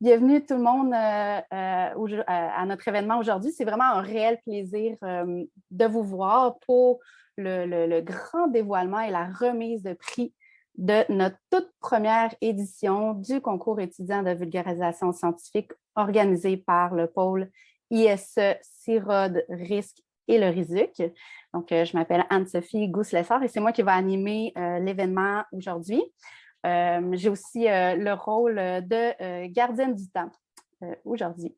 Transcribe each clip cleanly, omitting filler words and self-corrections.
Bienvenue tout le monde à notre événement aujourd'hui. C'est vraiment un réel plaisir de vous voir pour le grand dévoilement et la remise de prix de notre toute première édition du concours étudiant de vulgarisation scientifique organisé par le pôle ISE, CIROD, RISC et le RISUC. Donc, je m'appelle Anne-Sophie Gousse-Lessard et c'est moi qui vais animer l'événement aujourd'hui. J'ai aussi le rôle de gardienne du temps aujourd'hui.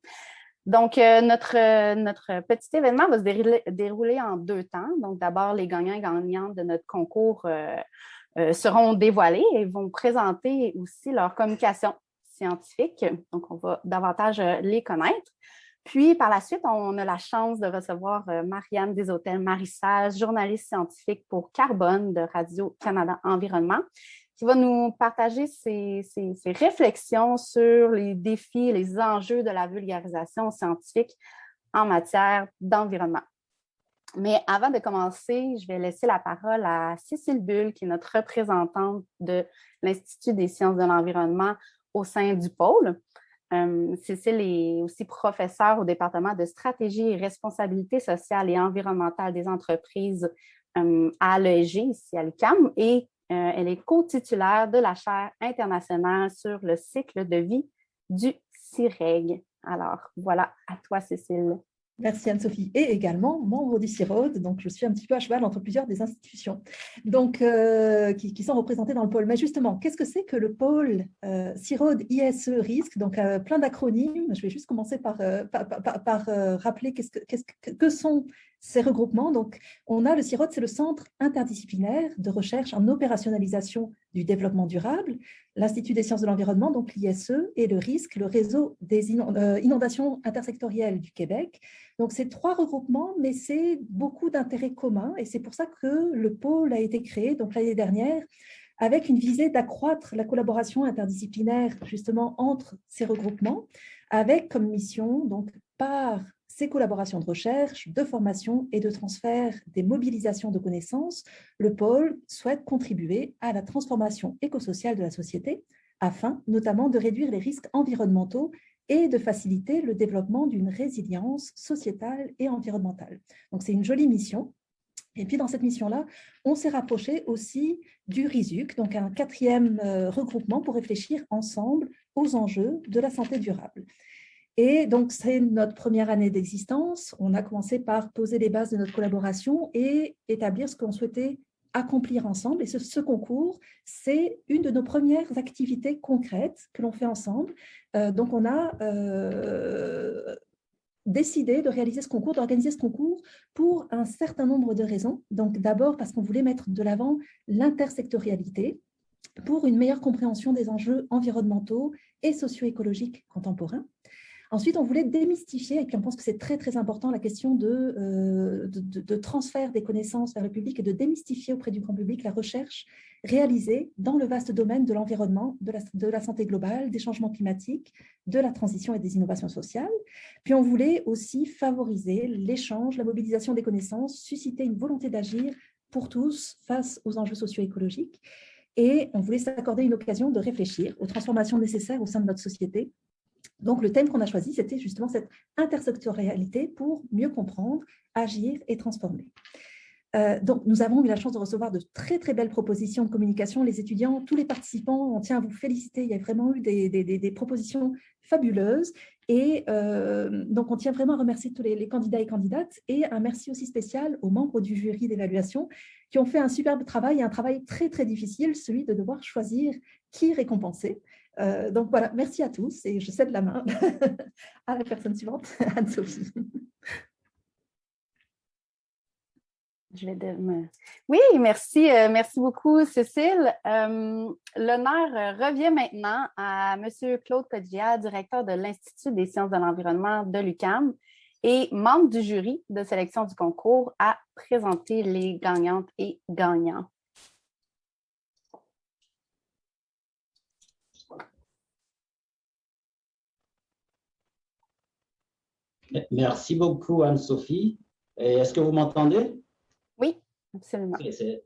Donc, notre petit événement va se dérouler en 2 temps. Donc, d'abord, les gagnants et gagnantes de notre concours seront dévoilés et vont présenter aussi leur communication scientifique. Donc, on va davantage les connaître. Puis, par la suite, on a la chance de recevoir Marianne Deshôtels-Marissage, journaliste scientifique pour Carbone de Radio-Canada Environnement, qui va nous partager ses réflexions sur les défis et les enjeux de la vulgarisation scientifique en matière d'environnement. Mais avant de commencer, je vais laisser la parole à Cécile Bull, qui est notre représentante de l'Institut des sciences de l'environnement au sein du pôle. Cécile est aussi professeure au département de stratégie et responsabilité sociale et environnementale des entreprises à l'ESG, ici à l'UQAM, et elle est co-titulaire de la chaire internationale sur le cycle de vie du CIREG. Alors, voilà, à toi, Cécile. Merci Anne-Sophie. Et également membre du CIROD, donc je suis un petit peu à cheval entre plusieurs des institutions donc, qui sont représentées dans le pôle. Mais justement, qu'est-ce que c'est que le pôle CIROD ISE RISC? Donc plein d'acronymes. Je vais juste commencer par rappeler que sont ces regroupements. Donc, on a le CIROD, c'est le Centre interdisciplinaire de recherche en opérationnalisation du développement durable, l'Institut des sciences de l'environnement, donc l'ISE, et le RISC, le réseau des inondations intersectorielles du Québec. Donc, c'est 3 regroupements, mais c'est beaucoup d'intérêts communs, et c'est pour ça que le pôle a été créé donc l'année dernière, avec une visée d'accroître la collaboration interdisciplinaire justement entre ces regroupements, avec comme mission, donc par ces collaborations de recherche, de formation et de transfert des mobilisations de connaissances, le pôle souhaite contribuer à la transformation écosociale de la société afin notamment de réduire les risques environnementaux et de faciliter le développement d'une résilience sociétale et environnementale. Donc, c'est une jolie mission. Et puis, dans cette mission-là, on s'est rapproché aussi du RISUC, donc un 4e regroupement pour réfléchir ensemble aux enjeux de la santé durable. Et donc, c'est notre première année d'existence. On a commencé par poser les bases de notre collaboration et établir ce qu'on souhaitait accomplir ensemble. Et ce concours, c'est une de nos premières activités concrètes que l'on fait ensemble. Donc, on a décidé de réaliser ce concours, d'organiser ce concours pour un certain nombre de raisons. Donc, d'abord parce qu'on voulait mettre de l'avant l'intersectorialité pour une meilleure compréhension des enjeux environnementaux et socio-écologiques contemporains. Ensuite, on voulait démystifier, et puis on pense que c'est très, très important, la question de transfert des connaissances vers le public et de démystifier auprès du grand public la recherche réalisée dans le vaste domaine de l'environnement, de la santé globale, des changements climatiques, de la transition et des innovations sociales. Puis on voulait aussi favoriser l'échange, la mobilisation des connaissances, susciter une volonté d'agir pour tous face aux enjeux socio-écologiques. Et on voulait s'accorder une occasion de réfléchir aux transformations nécessaires au sein de notre société. Donc, le thème qu'on a choisi, c'était justement cette intersectorialité pour mieux comprendre, agir et transformer. Donc, nous avons eu la chance de recevoir de très, très belles propositions de communication. Les étudiants, tous les participants, on tient à vous féliciter. Il y a vraiment eu des propositions fabuleuses. Et donc, on tient vraiment à remercier tous les candidats et candidates. Et un merci aussi spécial aux membres du jury d'évaluation qui ont fait un superbe travail et un travail très, très difficile, celui de devoir choisir qui récompenser. Donc voilà, merci à tous et je cède la main à la personne suivante, Anne-Sophie. Oui, merci, merci beaucoup, Cécile. L'honneur revient maintenant à M. Claude Codgia, directeur de l'Institut des sciences de l'environnement de l'UQAM et membre du jury de sélection du concours, à présenter les gagnantes et gagnants. Merci beaucoup, Anne-Sophie. Est-ce que vous m'entendez? Oui, absolument.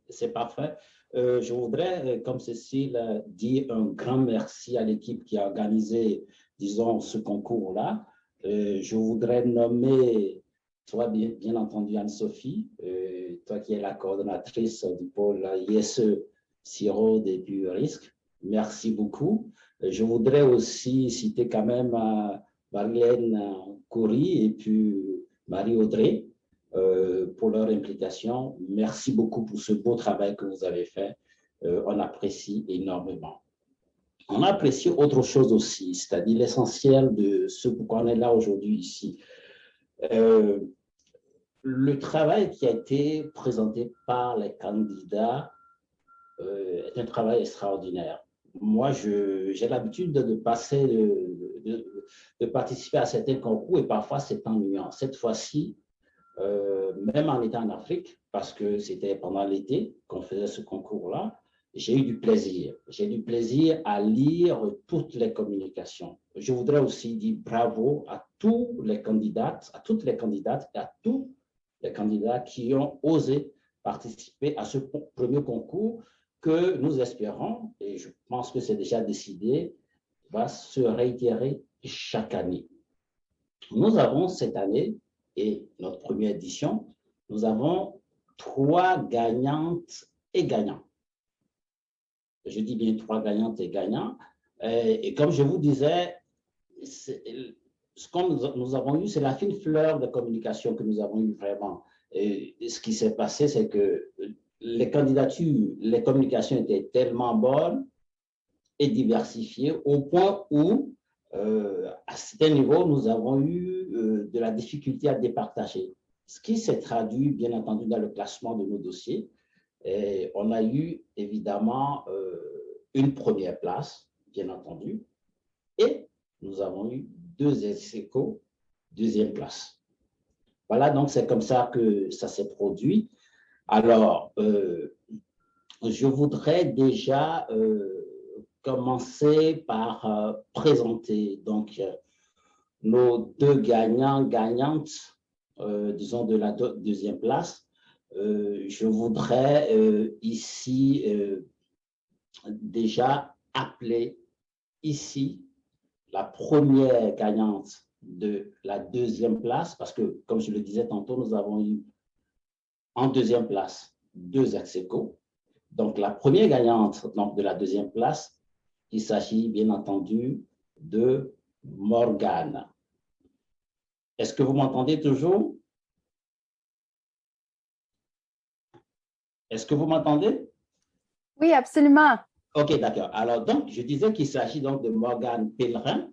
C'est parfait. Je voudrais, comme Cécile a dit, un grand merci à l'équipe qui a organisé disons, ce concours-là. Je voudrais nommer, toi, bien entendu, Anne-Sophie, toi qui es la coordonnatrice du pôle ISE, CIROD et puis risque. Merci beaucoup. Je voudrais aussi citer quand même Marilène Coury et puis Marie-Audrey pour leur implication. Merci beaucoup pour ce beau travail que vous avez fait. On apprécie énormément. On apprécie autre chose aussi, c'est-à-dire l'essentiel de ce pourquoi on est là aujourd'hui ici. Le travail qui a été présenté par les candidats est un travail extraordinaire. Moi, j'ai l'habitude de participer à certains concours et parfois c'est ennuyant. Cette fois-ci, même en étant en Afrique, parce que c'était pendant l'été qu'on faisait ce concours-là, j'ai eu du plaisir. J'ai du plaisir à lire toutes les communications. Je voudrais aussi dire bravo à tous les candidates, à toutes les candidates et à tous les candidats qui ont osé participer à ce premier concours que nous espérons, et je pense que c'est déjà décidé, va se réitérer chaque année. Nous avons cette année, et notre première édition, nous avons 3 gagnantes et gagnants. Je dis bien 3 gagnantes et gagnants. Et comme je vous disais, ce que nous avons eu, c'est la fine fleur de communication que nous avons eu vraiment. Et ce qui s'est passé, c'est que les candidatures, les communications étaient tellement bonnes et diversifiées au point où, à certains niveaux, nous avons eu de la difficulté à départager. Ce qui s'est traduit, bien entendu, dans le classement de nos dossiers. Et on a eu évidemment une première place, bien entendu, et nous avons eu 2 ex-aequo, deuxième place. Voilà, donc c'est comme ça que ça s'est produit. Alors, je voudrais déjà commencer par présenter donc nos 2 gagnants, gagnantes, disons de la deuxième place. Je voudrais ici déjà appeler ici la première gagnante de la deuxième place, parce que, comme je le disais tantôt, nous avons eu en deuxième place 2 ex-aequo. Donc, la première gagnante donc, de la deuxième place, il s'agit bien entendu de Morgane. Est-ce que vous m'entendez toujours? Est-ce que vous m'entendez? Oui, absolument. OK, d'accord. Alors, donc, je disais qu'il s'agit donc de Morgane Pellerin,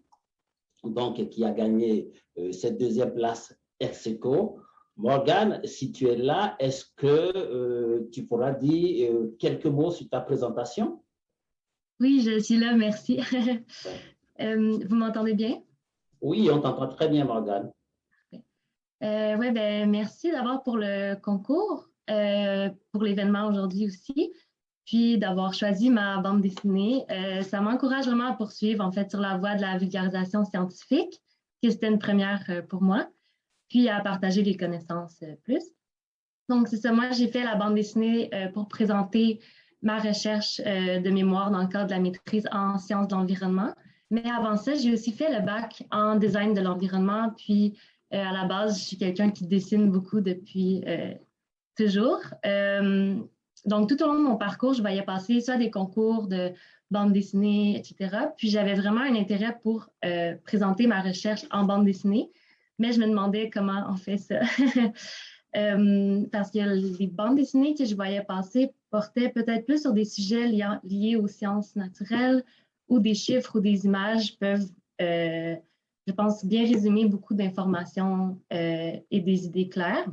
donc, qui a gagné cette deuxième place ex-aequo. Morgane, si tu es là, est-ce que tu pourras dire quelques mots sur ta présentation? Oui, je suis là, merci. Vous m'entendez bien? Oui, on t'entend très bien, Morgane. Oui, ben, merci d'abord pour le concours, pour l'événement aujourd'hui aussi, puis d'avoir choisi ma bande dessinée. Ça m'encourage vraiment à poursuivre, en fait, sur la voie de la vulgarisation scientifique, que c'était une première pour moi, puis à partager les connaissances plus. Donc, c'est ça, moi, j'ai fait la bande dessinée pour présenter ma recherche de mémoire dans le cadre de la maîtrise en sciences de l'environnement. Mais avant ça, j'ai aussi fait le bac en design de l'environnement, puis à la base, je suis quelqu'un qui dessine beaucoup depuis toujours. Donc, tout au long de mon parcours, je voyais passer soit des concours de bande dessinée, etc. Puis, j'avais vraiment un intérêt pour présenter ma recherche en bande dessinée, mais je me demandais comment on fait ça. Parce que les bandes dessinées que je voyais passer portaient peut-être plus sur des sujets liés aux sciences naturelles où des chiffres ou des images peuvent, je pense, bien résumer beaucoup d'informations et des idées claires.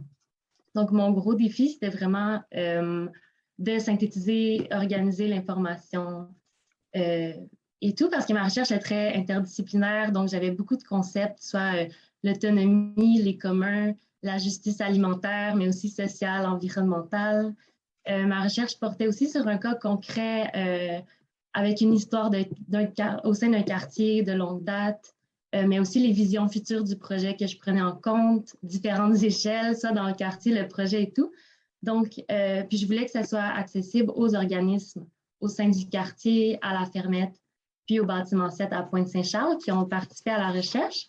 Donc, mon gros défi, c'était vraiment de synthétiser, organiser l'information et tout, parce que ma recherche est très interdisciplinaire. Donc, j'avais beaucoup de concepts, soit l'autonomie, les communs, la justice alimentaire, mais aussi sociale, environnementale. Ma recherche portait aussi sur un cas concret avec une histoire au sein d'un quartier de longue date, mais aussi les visions futures du projet que je prenais en compte, différentes échelles, soit dans le quartier, le projet et tout. Donc, puis je voulais que ça soit accessible aux organismes, au sein du quartier, à la fermette. puis au bâtiment 7 à Pointe-Saint-Charles, qui ont participé à la recherche.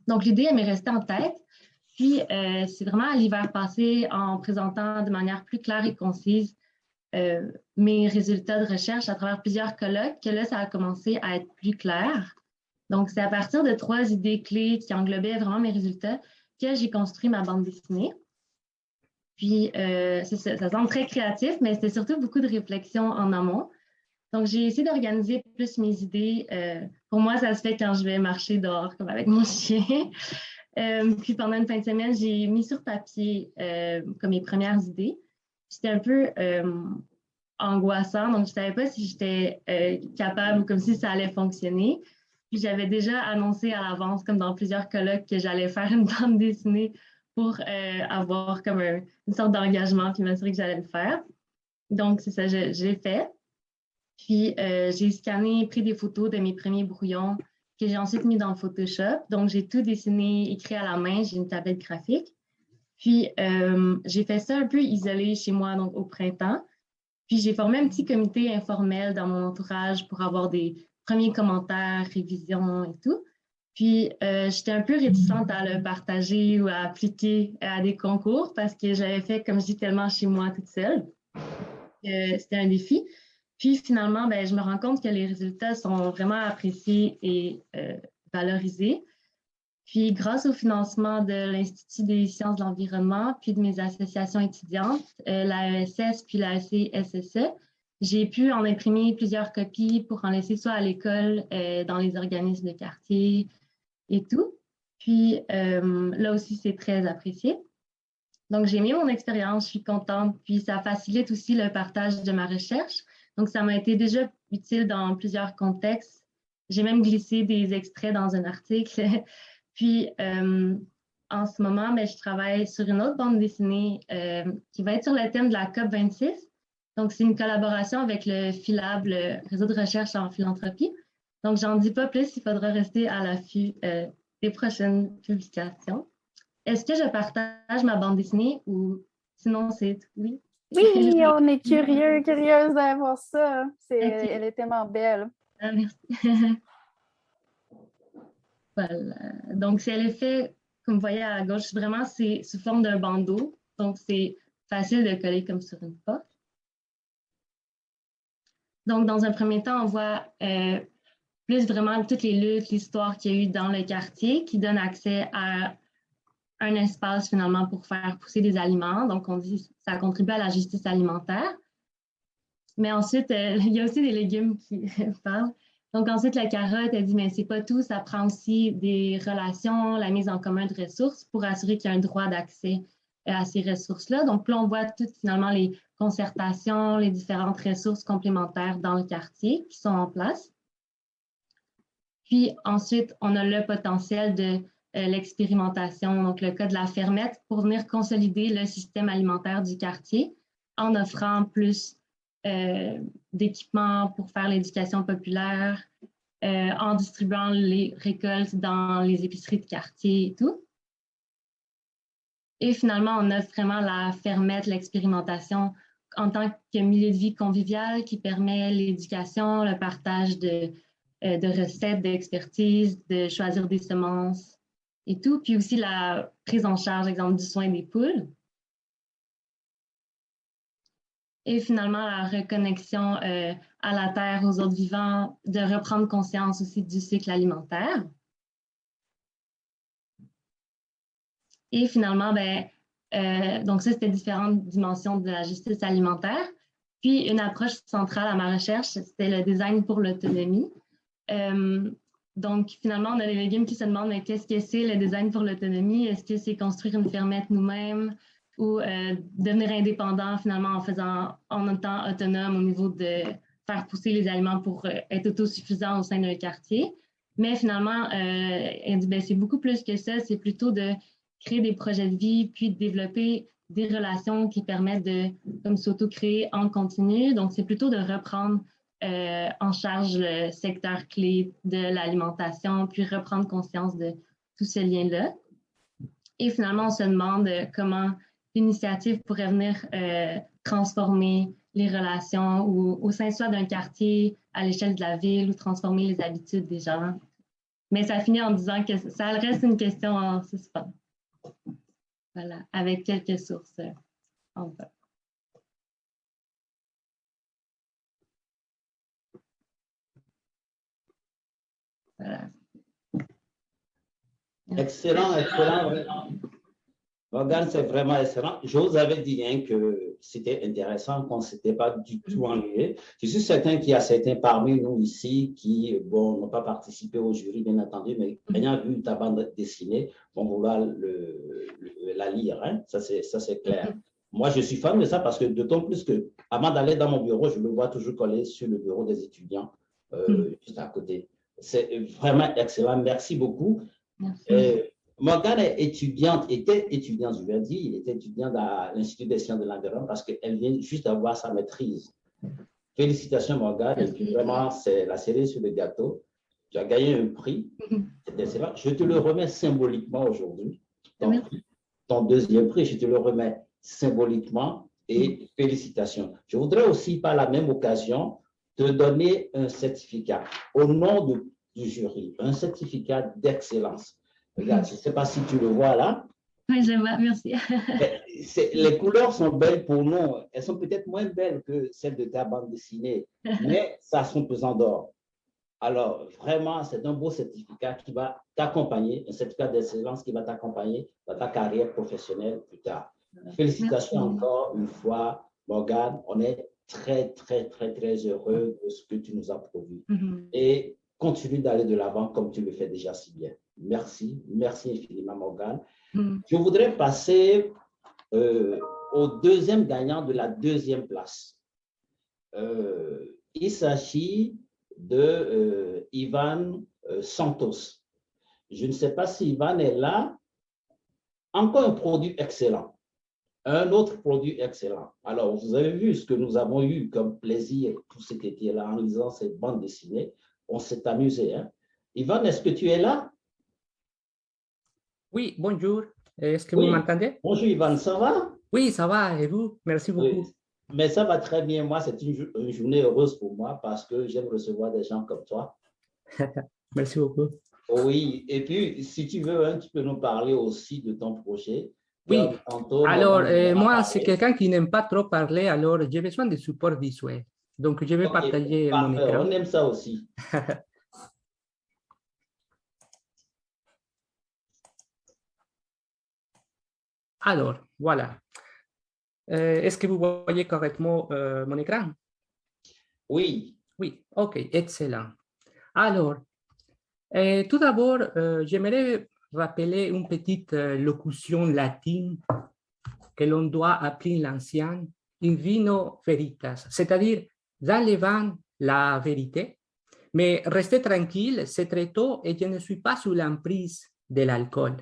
Donc, l'idée, elle m'est restée en tête. Puis, c'est vraiment à l'hiver passé, en présentant de manière plus claire et concise mes résultats de recherche à travers plusieurs colloques, que là, ça a commencé à être plus clair. Donc, c'est à partir de 3 idées clés qui englobaient vraiment mes résultats que j'ai construit ma bande dessinée. Puis, ça semble très créatif, mais c'était surtout beaucoup de réflexion en amont. Donc, j'ai essayé d'organiser plus mes idées. Pour moi, ça se fait quand je vais marcher dehors, comme avec mon chien. Puis, pendant une fin de semaine, j'ai mis sur papier comme mes premières idées. C'était un peu angoissant, donc je ne savais pas si j'étais capable ou comme si ça allait fonctionner. Puis, j'avais déjà annoncé à l'avance, comme dans plusieurs colloques, que j'allais faire une bande dessinée pour avoir comme une sorte d'engagement puis m'assurer que j'allais le faire. Donc, c'est ça, je l'ai fait. Puis, j'ai scanné, pris des photos de mes premiers brouillons que j'ai ensuite mis dans Photoshop. Donc, j'ai tout dessiné, écrit à la main. J'ai une tablette graphique. Puis, j'ai fait ça un peu isolé chez moi, donc au printemps. Puis, j'ai formé un petit comité informel dans mon entourage pour avoir des premiers commentaires, révisions et tout. Puis, j'étais un peu réticente à le partager ou à appliquer à des concours parce que j'avais fait, comme je dis, tellement chez moi toute seule. C'était un défi. Puis finalement, je me rends compte que les résultats sont vraiment appréciés et valorisés. Puis grâce au financement de l'Institut des sciences de l'environnement, puis de mes associations étudiantes, l'AESS puis la SSE, j'ai pu en imprimer plusieurs copies pour en laisser soit à l'école, dans les organismes de quartier et tout. Puis là aussi, c'est très apprécié. Donc, j'ai aimé mon expérience, je suis contente, puis ça facilite aussi le partage de ma recherche. Donc, ça m'a été déjà utile dans plusieurs contextes. J'ai même glissé des extraits dans un article. Puis, en ce moment, je travaille sur une autre bande dessinée qui va être sur le thème de la COP26. Donc, c'est une collaboration avec le FILAB, le réseau de recherche en philanthropie. Donc, j'en dis pas plus, il faudra rester à l'affût des prochaines publications. Est-ce que je partage ma bande dessinée ou sinon c'est oui? Oui, on est curieuse de voir ça. Okay. Elle est tellement belle. Ah, merci. Voilà. Donc, si elle est faite, comme vous voyez à gauche, vraiment, c'est sous forme d'un bandeau. Donc, c'est facile de coller comme sur une porte. Donc, dans un premier temps, on voit plus vraiment toutes les luttes, l'histoire qu'il y a eu dans le quartier qui donne accès à un espace finalement pour faire pousser des aliments. Donc, on dit que ça contribue à la justice alimentaire. Mais ensuite, il y a aussi des légumes qui parlent. Donc, ensuite, la carotte, elle dit, mais c'est pas tout, ça prend aussi des relations, la mise en commun de ressources pour assurer qu'il y a un droit d'accès à ces ressources-là. Donc, là, on voit toutes finalement les concertations, les différentes ressources complémentaires dans le quartier qui sont en place. Puis ensuite, on a le potentiel de l'expérimentation, donc le cas de la fermette, pour venir consolider le système alimentaire du quartier en offrant plus d'équipements pour faire l'éducation populaire, en distribuant les récoltes dans les épiceries de quartier et tout. Et finalement, on offre vraiment la fermette, l'expérimentation en tant que milieu de vie convivial qui permet l'éducation, le partage de recettes, d'expertise, de choisir des semences et tout, puis aussi la prise en charge, exemple, du soin des poules. Et finalement, la reconnexion à la terre, aux autres vivants, de reprendre conscience aussi du cycle alimentaire. Et finalement, donc ça, c'était différentes dimensions de la justice alimentaire. Puis, une approche centrale à ma recherche, c'était le design pour l'autonomie. Donc, finalement, on a les légumes qui se demandent, mais qu'est-ce que c'est le design pour l'autonomie? Est-ce que c'est construire une fermette nous-mêmes ou devenir indépendant, finalement, en étant autonome au niveau de faire pousser les aliments pour être autosuffisant au sein d'un quartier? Mais finalement, elle dit, c'est beaucoup plus que ça. C'est plutôt de créer des projets de vie, puis de développer des relations qui permettent de s'auto-créer en continu. Donc, c'est plutôt de reprendre en charge le secteur clé de l'alimentation, puis reprendre conscience de tout ce lien-là. Et finalement, on se demande comment l'initiative pourrait venir transformer les relations ou au sein soit d'un quartier à l'échelle de la ville ou transformer les habitudes des gens. Mais ça finit en disant que ça reste une question en suspens. Voilà, avec quelques sources en bas. Voilà. Excellent, excellent. Morgane, c'est vraiment excellent. Je vous avais dit hein, que c'était intéressant, qu'on ne s'était pas du tout ennuyé. Je suis certain qu'il y a certains parmi nous ici qui bon, n'ont pas participé au jury, bien entendu, mais ayant vu ta bande dessinée, vont vouloir la lire. Hein. Ça, c'est clair. Moi, je suis fan de ça parce que d'autant plus que, avant d'aller dans mon bureau, je le vois toujours collé sur le bureau des étudiants, juste à côté. C'est vraiment excellent. Merci beaucoup. Merci. Morgane était étudiante, je vais dire, il était étudiante à l'Institut des sciences de l'environnement parce qu'elle vient juste d'avoir sa maîtrise. Félicitations, Morgane. Et puis vraiment, c'est la cerise sur le gâteau. Tu as gagné un prix. C'est excellent. Je te le remets symboliquement aujourd'hui. Ton deuxième prix, je te le remets symboliquement et félicitations. Je voudrais aussi, par la même occasion, te donner un certificat au nom du jury, un certificat d'excellence. Regarde, je ne sais pas si tu le vois là. Oui, je le vois, merci. Les couleurs sont belles pour nous. Elles sont peut-être moins belles que celles de ta bande dessinée, mais ça sont pesant d'or. Alors, vraiment, c'est un beau certificat qui va t'accompagner, un certificat d'excellence qui va t'accompagner dans ta carrière professionnelle plus tard. Félicitations encore une fois, Morgane. On est très, très, très, très heureux de ce que tu nous as produit. Et continue d'aller de l'avant comme tu le fais déjà si bien. Merci, merci infiniment, Morgane. Je voudrais passer au deuxième gagnant de la deuxième place. Il s'agit de Ivan Santos. Je ne sais pas si Ivan est là. Encore un produit excellent. Un autre produit excellent. Alors, vous avez vu ce que nous avons eu comme plaisir tout cet été-là en lisant cette bande dessinée. On s'est amusé. Hein? Ivan, est-ce que tu es là? Oui, bonjour. Est-ce que vous m'entendez? Bonjour Ivan, ça va? Oui, ça va. Et vous? Merci beaucoup. Oui. Mais ça va très bien. Moi, c'est une journée heureuse pour moi parce que j'aime recevoir des gens comme toi. Merci beaucoup. Oui, et puis si tu veux, hein, tu peux nous parler aussi de ton projet. Oui, alors moi, c'est quelqu'un qui n'aime pas trop parler, alors j'ai besoin de support visuel. Donc, je vais partager mon écran. On aime ça aussi. Alors, voilà. Est-ce que vous voyez correctement mon écran? Oui. Oui, OK, excellent. Alors, tout d'abord, j'aimerais rappeler une petite locution latine que l'on doit appeler l'ancien in vino veritas, c'est-à-dire dans le vin, la vérité, mais restez tranquille, c'est très tôt et je ne suis pas sous l'emprise de l'alcool.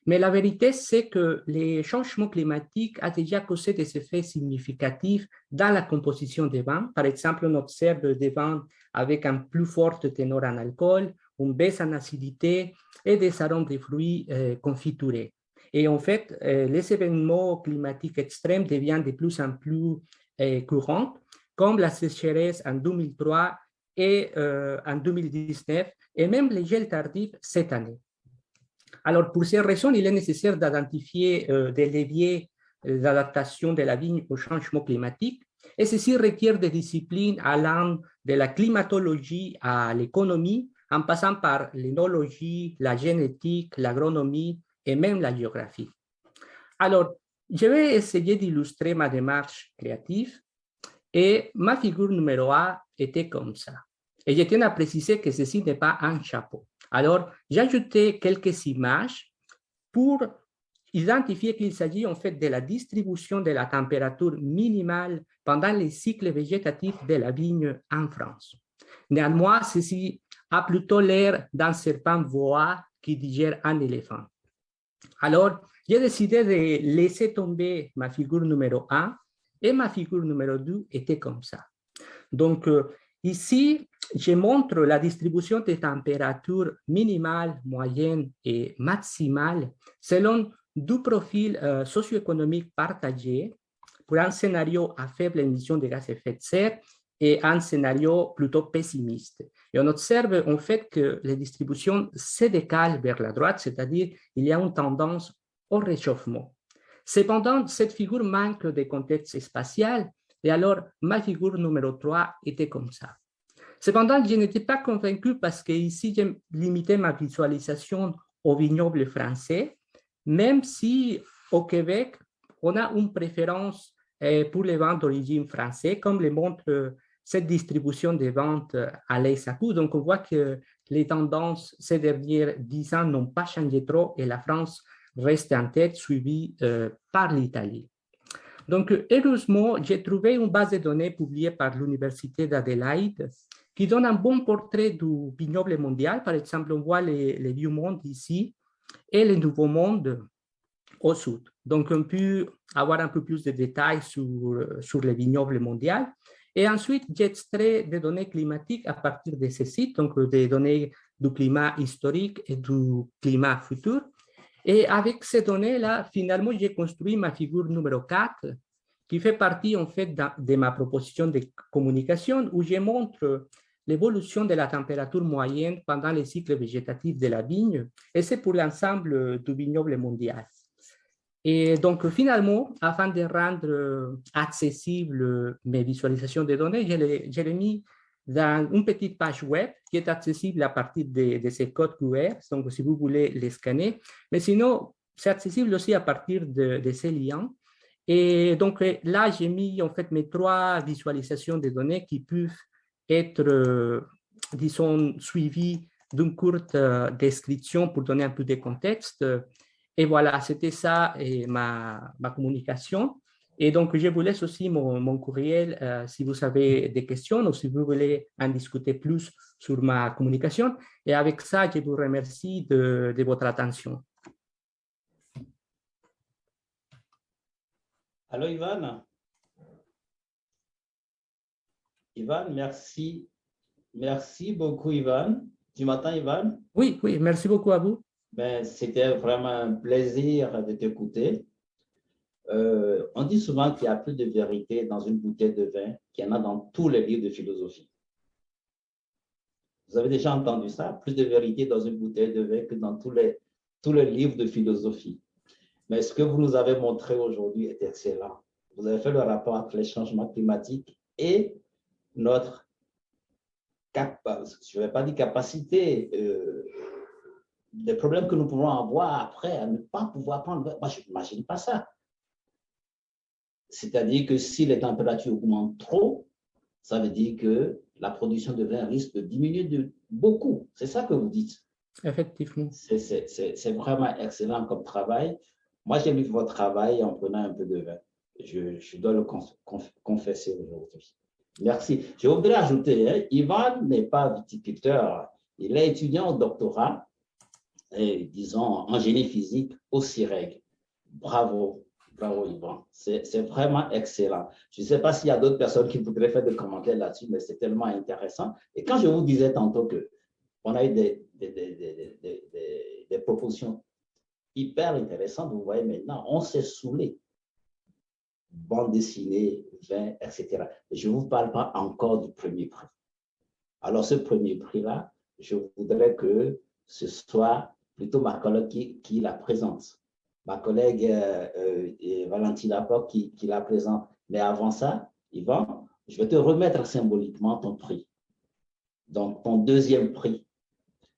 Mais la vérité, c'est que les changements climatiques ont déjà causé des effets significatifs dans la composition des vins. Par exemple, on observe des vins avec un plus fort tenor en alcool, une baisse en acidité et des arômes de fruits confiturés. Et en fait, les événements climatiques extrêmes deviennent de plus en plus courants, comme la sécheresse en 2003 et en 2019, et même les gels tardifs cette année. Alors, pour ces raisons, il est nécessaire d'identifier des leviers d'adaptation de la vigne au changement climatique, et ceci requiert des disciplines allant de la climatologie à l'économie, en passant par l'énologie, la génétique, l'agronomie et même la géographie. Alors, je vais essayer d'illustrer ma démarche créative, et ma figure numéro 1 était comme ça. Et je tiens à préciser que ceci n'est pas un chapeau. Alors, j'ai ajouté quelques images pour identifier qu'il s'agit en fait de la distribution de la température minimale pendant les cycles végétatifs de la vigne en France. Néanmoins, ceci a plutôt l'air d'un serpent voix qui digère un éléphant. Alors, j'ai décidé de laisser tomber ma figure numéro 1 et ma figure numéro 2 était comme ça. Donc, ici, je montre la distribution des températures minimales, moyennes et maximales selon deux profils socio-économiques partagés pour un scénario à faible émission de gaz à effet de serre et un scénario plutôt pessimiste. Et on observe en fait que les distributions se décalent vers la droite, c'est-à-dire il y a une tendance au réchauffement. Cependant, cette figure manque de contexte spatial et alors ma figure numéro 3 était comme ça. Cependant, je n'étais pas convaincu parce que ici, j'ai limité ma visualisation au vignoble français, même si au Québec, on a une préférence pour les vins d'origine française, comme le montre cette distribution des ventes à l'ESACU. Donc, on voit que les tendances ces derniers 10 ans n'ont pas changé trop et la France reste en tête, suivie par l'Italie. Donc, heureusement, j'ai trouvé une base de données publiée par l'Université d'Adélaïde qui donne un bon portrait du vignoble mondial. Par exemple, on voit les vieux mondes ici et les nouveaux mondes au sud. Donc, on peut avoir un peu plus de détails sur le vignoble mondial. Et ensuite, j'ai extrait des données climatiques à partir de ces sites, donc des données du climat historique et du climat futur. Et avec ces données-là, finalement, j'ai construit ma figure numéro 4, qui fait partie, en fait, de ma proposition de communication, où je montre l'évolution de la température moyenne pendant les cycles végétatifs de la vigne, et c'est pour l'ensemble du vignoble mondial. Et donc, finalement, afin de rendre accessible mes visualisations de données, je l'ai mis dans une petite page web qui est accessible à partir de ces codes QR, donc si vous voulez les scanner. Mais sinon, c'est accessible aussi à partir de ces liens. Et donc là, j'ai mis en fait mes 3 visualisations de données qui peuvent être, disons, suivies d'une courte description pour donner un peu de contexte. Et voilà, c'était ça et ma communication. Et donc, je vous laisse aussi mon courriel si vous avez des questions ou si vous voulez en discuter plus sur ma communication. Et avec ça, je vous remercie de votre attention. Allô, Ivan? Ivan, merci. Merci beaucoup, Ivan. Tu m'entends, Ivan? Oui, oui, merci beaucoup à vous. Ben, c'était vraiment un plaisir de t'écouter. On dit souvent qu'il y a plus de vérité dans une bouteille de vin qu'il y en a dans tous les livres de philosophie. Vous avez déjà entendu ça? Plus de vérité dans une bouteille de vin que dans tous les livres de philosophie. Mais ce que vous nous avez montré aujourd'hui est excellent. Vous avez fait le rapport entre les changements climatiques et notre, je ne vais pas dire capacité, des problèmes que nous pouvons avoir après à ne pas pouvoir prendre. Moi, je n'imagine pas ça. C'est-à-dire que si les températures augmentent trop, ça veut dire que la production de vin risque de diminuer de beaucoup. C'est ça que vous dites. Effectivement. C'est vraiment excellent comme travail. Moi, j'ai lu votre travail en prenant un peu de vin. Je dois le confesser aujourd'hui. Merci. Je voudrais ajouter, hein, Ivan n'est pas viticulteur. Il est étudiant au doctorat, et, disons, en génie physique au CIREG. Bravo. Bravo, Yvan. C'est vraiment excellent. Je ne sais pas s'il y a d'autres personnes qui voudraient faire des commentaires là-dessus, mais c'est tellement intéressant. Et quand je vous disais tantôt qu'on a eu des propositions hyper intéressantes, vous voyez maintenant, on s'est saoulé. Bande dessinée, vin, etc. Je ne vous parle pas encore du premier prix. Alors, ce premier prix-là, je voudrais que ce soit plutôt ma collègue qui la présente. Ma collègue Valentina Poc qui la présente. Mais avant ça, Yvan, je vais te remettre symboliquement ton prix. Donc, ton deuxième prix.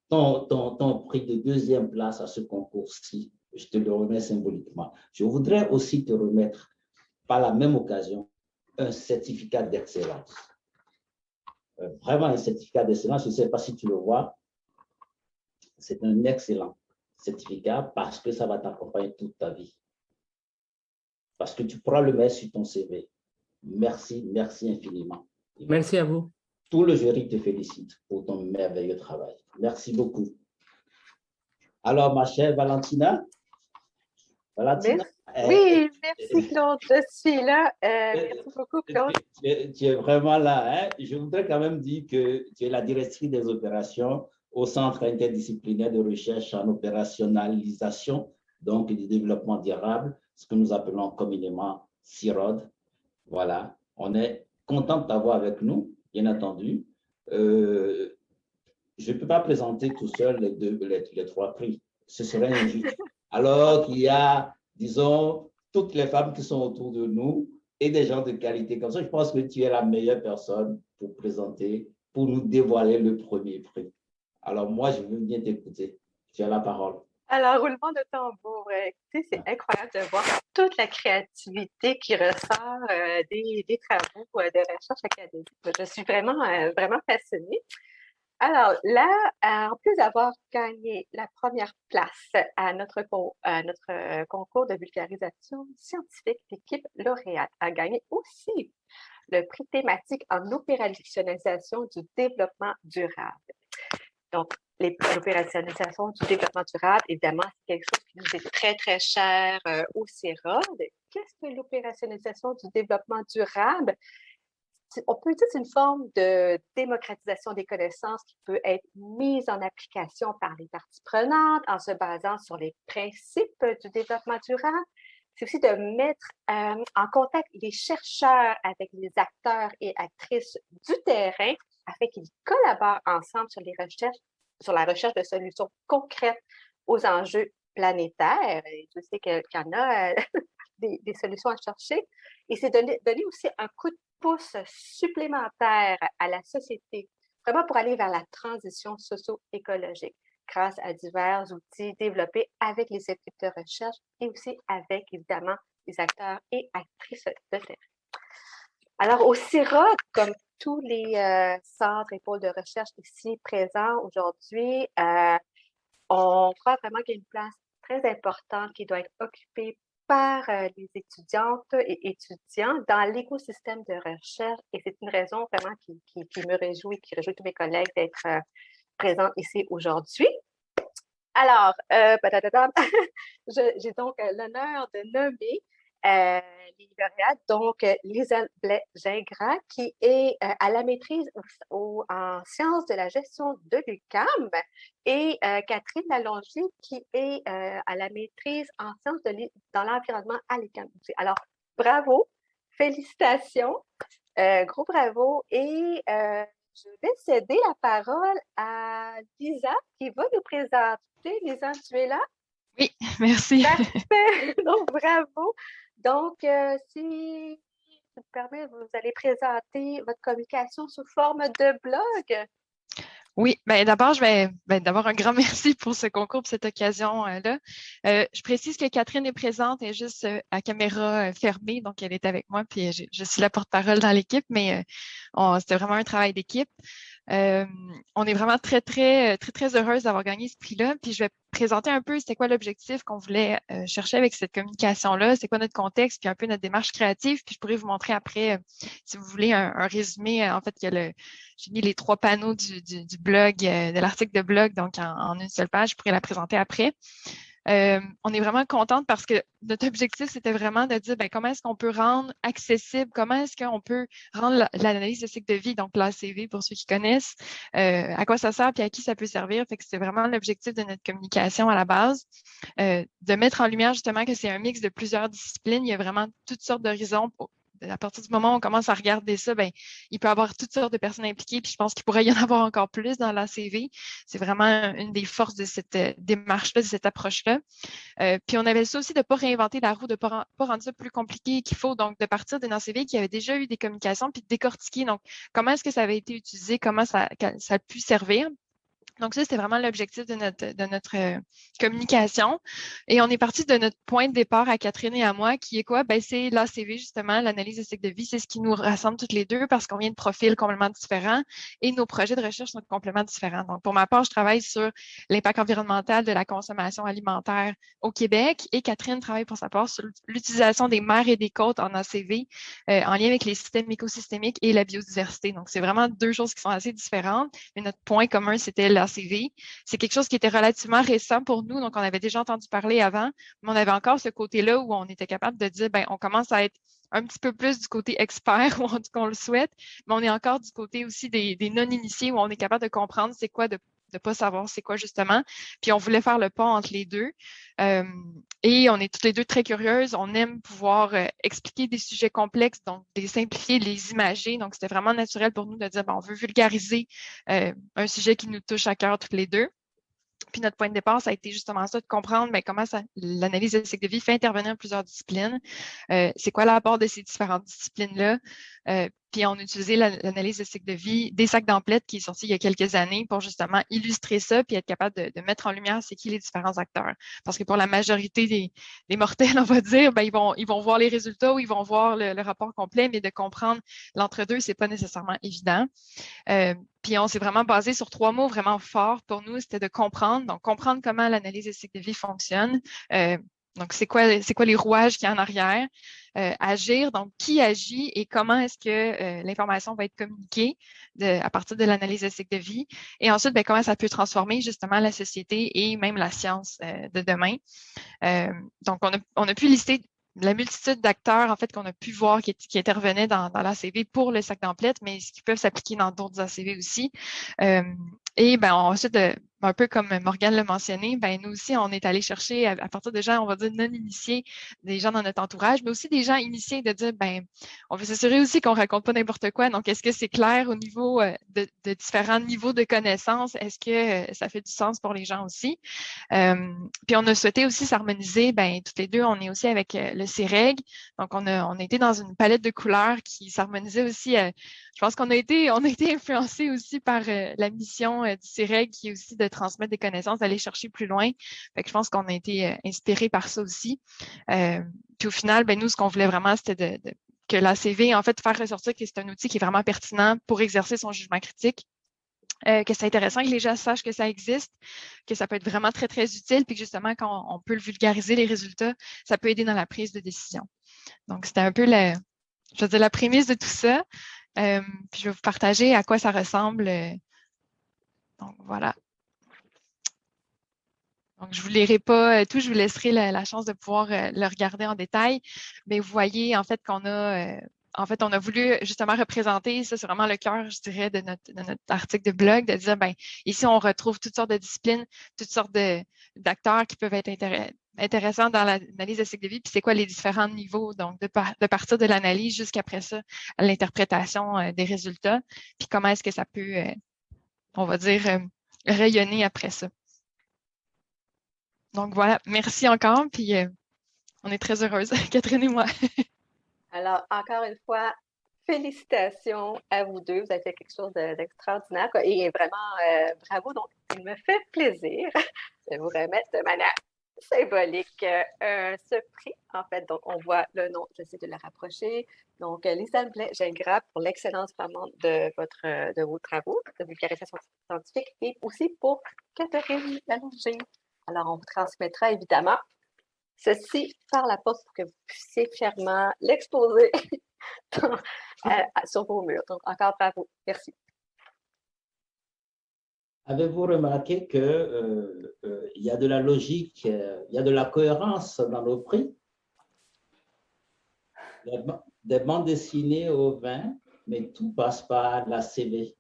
Ton prix de deuxième place à ce concours-ci, je te le remets symboliquement. Je voudrais aussi te remettre, par la même occasion, un certificat d'excellence. Vraiment un certificat d'excellence, je ne sais pas si tu le vois. C'est un excellent certificat parce que ça va t'accompagner toute ta vie. Parce que tu pourras le mettre sur ton CV. Merci, merci infiniment. Merci à vous. Tout le jury te félicite pour ton merveilleux travail. Merci beaucoup. Alors, ma chère Valentina. Oui, merci Claude, je suis là. Merci beaucoup Claude. Tu es vraiment là. Hein? Je voudrais quand même dire que tu es la directrice des opérations au Centre interdisciplinaire de recherche en opérationnalisation, donc du développement durable, ce que nous appelons communément CIROD, Voilà, on est content de t'avoir avec nous, bien entendu. Je ne peux pas présenter tout seul les trois prix. Ce serait injuste. Alors qu'il y a, disons, toutes les femmes qui sont autour de nous et des gens de qualité comme ça, je pense que tu es la meilleure personne pour présenter, pour nous dévoiler le premier prix. Alors moi, je veux bien t'écouter. Tu as la parole. Alors, roulement de tambour, écoutez, c'est incroyable de voir toute la créativité qui ressort des travaux de recherche académique. Je suis vraiment fascinée. Alors là, en plus d'avoir gagné la première place à notre concours de vulgarisation scientifique, l'équipe lauréate a gagné aussi le prix thématique en opérationnalisation du développement durable. Donc, l'opérationnalisation du développement durable, évidemment, c'est quelque chose qui nous est très, très cher au CIROD. Qu'est-ce que l'opérationnalisation du développement durable? On peut dire que c'est une forme de démocratisation des connaissances qui peut être mise en application par les parties prenantes en se basant sur les principes du développement durable. C'est aussi de mettre en contact les chercheurs avec les acteurs et actrices du terrain afin qu'ils collaborent ensemble sur la recherche de solutions concrètes aux enjeux planétaires. Et je sais qu'il y en a des solutions à chercher. Et c'est donner aussi un coup de pouce supplémentaire à la société, vraiment pour aller vers la transition socio-écologique grâce à divers outils développés avec les équipes de recherche et aussi avec, évidemment, les acteurs et actrices de terrain. Alors, au CIROD, comme tous les centres et pôles de recherche ici présents aujourd'hui, on croit vraiment qu'il y a une place très importante qui doit être occupée par les étudiantes et étudiants dans l'écosystème de recherche. Et c'est une raison vraiment qui me réjouit, qui réjouit tous mes collègues d'être présents ici aujourd'hui. Alors, j'ai donc l'honneur de nommer les lauréates, donc Lisa Blais-Gingras, qui est à la maîtrise en sciences de la gestion de l'UQAM, et Catherine Lalongier, qui est à la maîtrise en sciences dans l'environnement à l'UQAM. Alors, bravo, félicitations, gros bravo, et je vais céder la parole à Lisa, qui va nous présenter. Lisa, tu es là? Oui, merci. Parfait! Donc, bravo! Donc, si tu me permets, vous allez présenter votre communication sous forme de blog. Oui, ben d'abord, d'abord un grand merci pour ce concours, pour cette occasion-là. Je précise que Catherine est présente, elle est juste à caméra fermée, donc elle est avec moi, puis je suis la porte-parole dans l'équipe, mais c'était vraiment un travail d'équipe. On est vraiment très heureuse d'avoir gagné ce prix-là. Puis je vais présenter un peu c'était quoi l'objectif qu'on voulait chercher avec cette communication-là, c'est quoi notre contexte, puis un peu notre démarche créative. Puis je pourrais vous montrer après, si vous voulez, un résumé. En fait, j'ai mis les 3 panneaux du blog, de l'article de blog, donc en une seule page. Je pourrais la présenter après. On est vraiment contente parce que notre objectif, c'était vraiment de dire comment est-ce qu'on peut rendre accessible, comment est-ce qu'on peut rendre l'analyse de cycle de vie, donc l'ACV pour ceux qui connaissent, à quoi ça sert puis à qui ça peut servir. Fait que c'est vraiment l'objectif de notre communication à la base, de mettre en lumière justement que c'est un mix de plusieurs disciplines. Il y a vraiment toutes sortes d'horizons. À partir du moment où on commence à regarder ça, il peut y avoir toutes sortes de personnes impliquées, puis je pense qu'il pourrait y en avoir encore plus dans l'ACV. C'est vraiment une des forces de cette démarche-là, de cette approche-là. Puis on avait ça aussi de ne pas réinventer la roue, de ne pas rendre ça plus compliqué qu'il faut, donc de partir d'un ACV qui avait déjà eu des communications, puis de décortiquer, donc comment est-ce que ça avait été utilisé, comment ça a pu servir. Donc ça, c'était vraiment l'objectif de notre communication. Et on est parti de notre point de départ à Catherine et à moi, qui est quoi? C'est l'ACV, justement, l'analyse de cycle de vie. C'est ce qui nous rassemble toutes les deux parce qu'on vient de profils complètement différents et nos projets de recherche sont complètement différents. Donc, pour ma part, je travaille sur l'impact environnemental de la consommation alimentaire au Québec et Catherine travaille pour sa part sur l'utilisation des mers et des côtes en ACV en lien avec les systèmes écosystémiques et la biodiversité. Donc, c'est vraiment 2 choses qui sont assez différentes, mais notre point commun, c'était l'ACV. C'est quelque chose qui était relativement récent pour nous, donc on avait déjà entendu parler avant, mais on avait encore ce côté-là où on était capable de dire, on commence à être un petit peu plus du côté expert, ou en tout cas on le souhaite, mais on est encore du côté aussi des non-initiés où on est capable de comprendre c'est quoi de pas savoir c'est quoi justement. Puis on voulait faire le pont entre les deux. Et on est toutes les deux très curieuses. On aime pouvoir expliquer des sujets complexes, donc les simplifier, les imager. Donc, c'était vraiment naturel pour nous de dire, on veut vulgariser un sujet qui nous touche à cœur toutes les deux. Puis notre point de départ, ça a été justement ça, de comprendre comment l'analyse de cycle de vie fait intervenir plusieurs disciplines. C'est quoi l'apport de ces différentes disciplines-là? Puis on a utilisé l'analyse de cycle de vie des sacs d'emplettes qui est sorti il y a quelques années pour justement illustrer ça puis être capable de mettre en lumière c'est qui les différents acteurs. Parce que pour la majorité des mortels, on va dire, ils vont voir les résultats ou ils vont voir le rapport complet, mais de comprendre l'entre-deux, c'est pas nécessairement évident. Puis on s'est vraiment basé sur 3 mots vraiment forts pour nous, c'était de comprendre. Donc, comprendre comment l'analyse des cycles de vie fonctionne. Donc, c'est quoi les rouages qu'il y a en arrière? Agir, donc qui agit et comment est-ce que l'information va être communiquée à partir de l'analyse de cycle de vie. Et ensuite, comment ça peut transformer justement la société et même la science de demain. Donc, on a pu lister la multitude d'acteurs en fait qu'on a pu voir qui intervenaient dans l'ACV pour le sac d'emplettes, mais qui peuvent s'appliquer dans d'autres ACV aussi. Et ensuite, un peu comme Morgane l'a mentionné, nous aussi, on est allé chercher à partir de gens, on va dire, non initiés, des gens dans notre entourage, mais aussi des gens initiés de dire, on veut s'assurer aussi qu'on raconte pas n'importe quoi. Donc, est-ce que c'est clair au niveau de différents niveaux de connaissances? Est-ce que ça fait du sens pour les gens aussi? Puis on a souhaité aussi s'harmoniser, toutes les deux, on est aussi avec le CIREG. Donc, on a été dans une palette de couleurs qui s'harmonisait aussi. Je pense qu'on a été influencés aussi par la mission du CIREG qui est aussi de transmettre des connaissances, d'aller chercher plus loin. Fait que je pense qu'on a été inspirés par ça aussi. Puis au final, nous, ce qu'on voulait vraiment, c'était que l'ACV, en fait, faire ressortir que c'est un outil qui est vraiment pertinent pour exercer son jugement critique. Que c'est intéressant que les gens sachent que ça existe, que ça peut être vraiment très, très utile, puis que justement, quand on peut le vulgariser, les résultats, ça peut aider dans la prise de décision. Donc, c'était un peu la prémisse de tout ça. Puis, je vais vous partager à quoi ça ressemble. Donc, voilà. Donc, je ne vous lirai pas tout, je vous laisserai la chance de pouvoir le regarder en détail. Mais vous voyez, en fait, qu'on a... on a voulu justement représenter, ça c'est vraiment le cœur, je dirais, de notre article de blog, de dire, ici on retrouve toutes sortes de disciplines, toutes sortes d'acteurs qui peuvent être intéressants dans l'analyse de cycle de vie, puis c'est quoi les différents niveaux, donc de partir de l'analyse jusqu'après ça, à l'interprétation des résultats, puis comment est-ce que ça peut, on va dire, rayonner après ça. Donc voilà, merci encore, puis on est très heureuses, Catherine et moi. Alors, encore une fois, félicitations à vous deux. Vous avez fait quelque chose d'extraordinaire et vraiment bravo. Donc, il me fait plaisir de vous remettre de manière symbolique ce prix. En fait, donc, on voit le nom, j'essaie de le rapprocher. Donc, Lisanne Blais-Gingras pour l'excellence vraiment de vos travaux de vulgarisation scientifique et aussi pour Catherine Lallanger. Alors, on vous transmettra évidemment ceci par la poste pour que vous puissiez fièrement l'exposer sur vos murs. Donc, encore bravo. Merci. Avez-vous remarqué qu'il y a de la logique, il y a de la cohérence dans nos prix? Des bandes dessinées au vin, mais tout passe par la CV.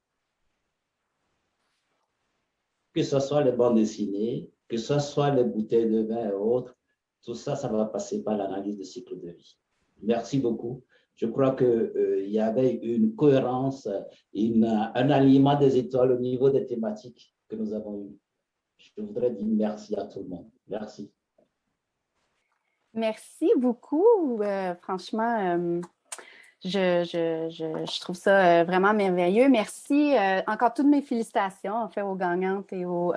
Que ce soit les bandes dessinées, que ce soit les bouteilles de vin et autres, tout ça, ça va passer par l'analyse de cycle de vie. Merci beaucoup. Je crois qu'il y avait une cohérence, un alignement des étoiles au niveau des thématiques que nous avons eues. Je voudrais dire merci à tout le monde. Merci. Merci beaucoup. Franchement, je trouve ça vraiment merveilleux. Merci. Encore toutes mes félicitations en fait aux gagnantes et aux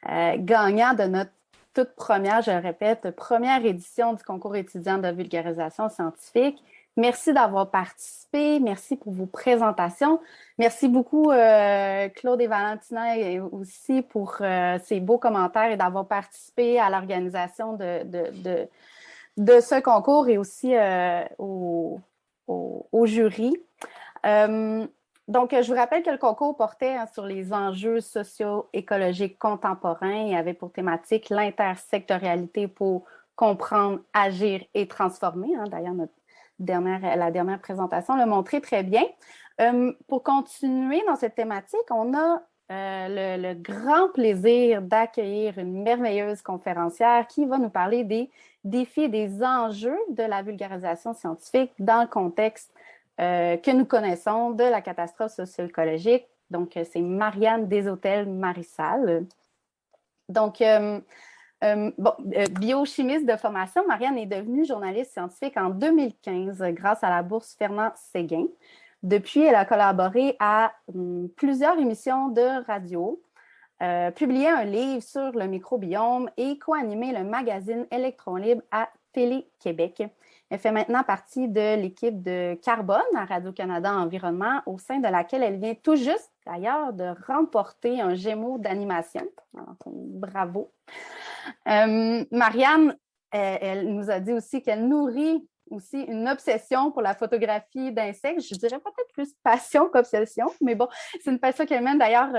gagnants de notre toute première, je le répète, première édition du concours étudiant de vulgarisation scientifique. Merci d'avoir participé. Merci pour vos présentations. Merci beaucoup, Claude et Valentina, et aussi pour ces beaux commentaires et d'avoir participé à l'organisation de ce concours et aussi au jury. Donc, je vous rappelle que le concours portait sur les enjeux socio-écologiques contemporains et avait pour thématique l'intersectorialité pour comprendre, agir et transformer. D'ailleurs, la dernière présentation l'a montré très bien. Pour continuer dans cette thématique, on a le grand plaisir d'accueillir une merveilleuse conférencière qui va nous parler des défis et des enjeux de la vulgarisation scientifique dans le contexte que nous connaissons de la catastrophe socio-écologique. Donc, c'est Marianne Deshôtels-Marissal. Donc, biochimiste de formation, Marianne est devenue journaliste scientifique en 2015 grâce à la bourse Fernand-Séguin. Depuis, elle a collaboré à plusieurs émissions de radio, publié un livre sur le microbiome et co-animé le magazine Électron Libre à Télé-Québec. Elle fait maintenant partie de l'équipe de Carbone à Radio-Canada Environnement, au sein de laquelle elle vient tout juste, d'ailleurs, de remporter un Gémeaux d'animation. Alors, bravo. Marianne, elle nous a dit aussi qu'elle nourrit aussi une obsession pour la photographie d'insectes. Je dirais peut-être plus passion qu'obsession, mais bon, c'est une passion qu'elle mène d'ailleurs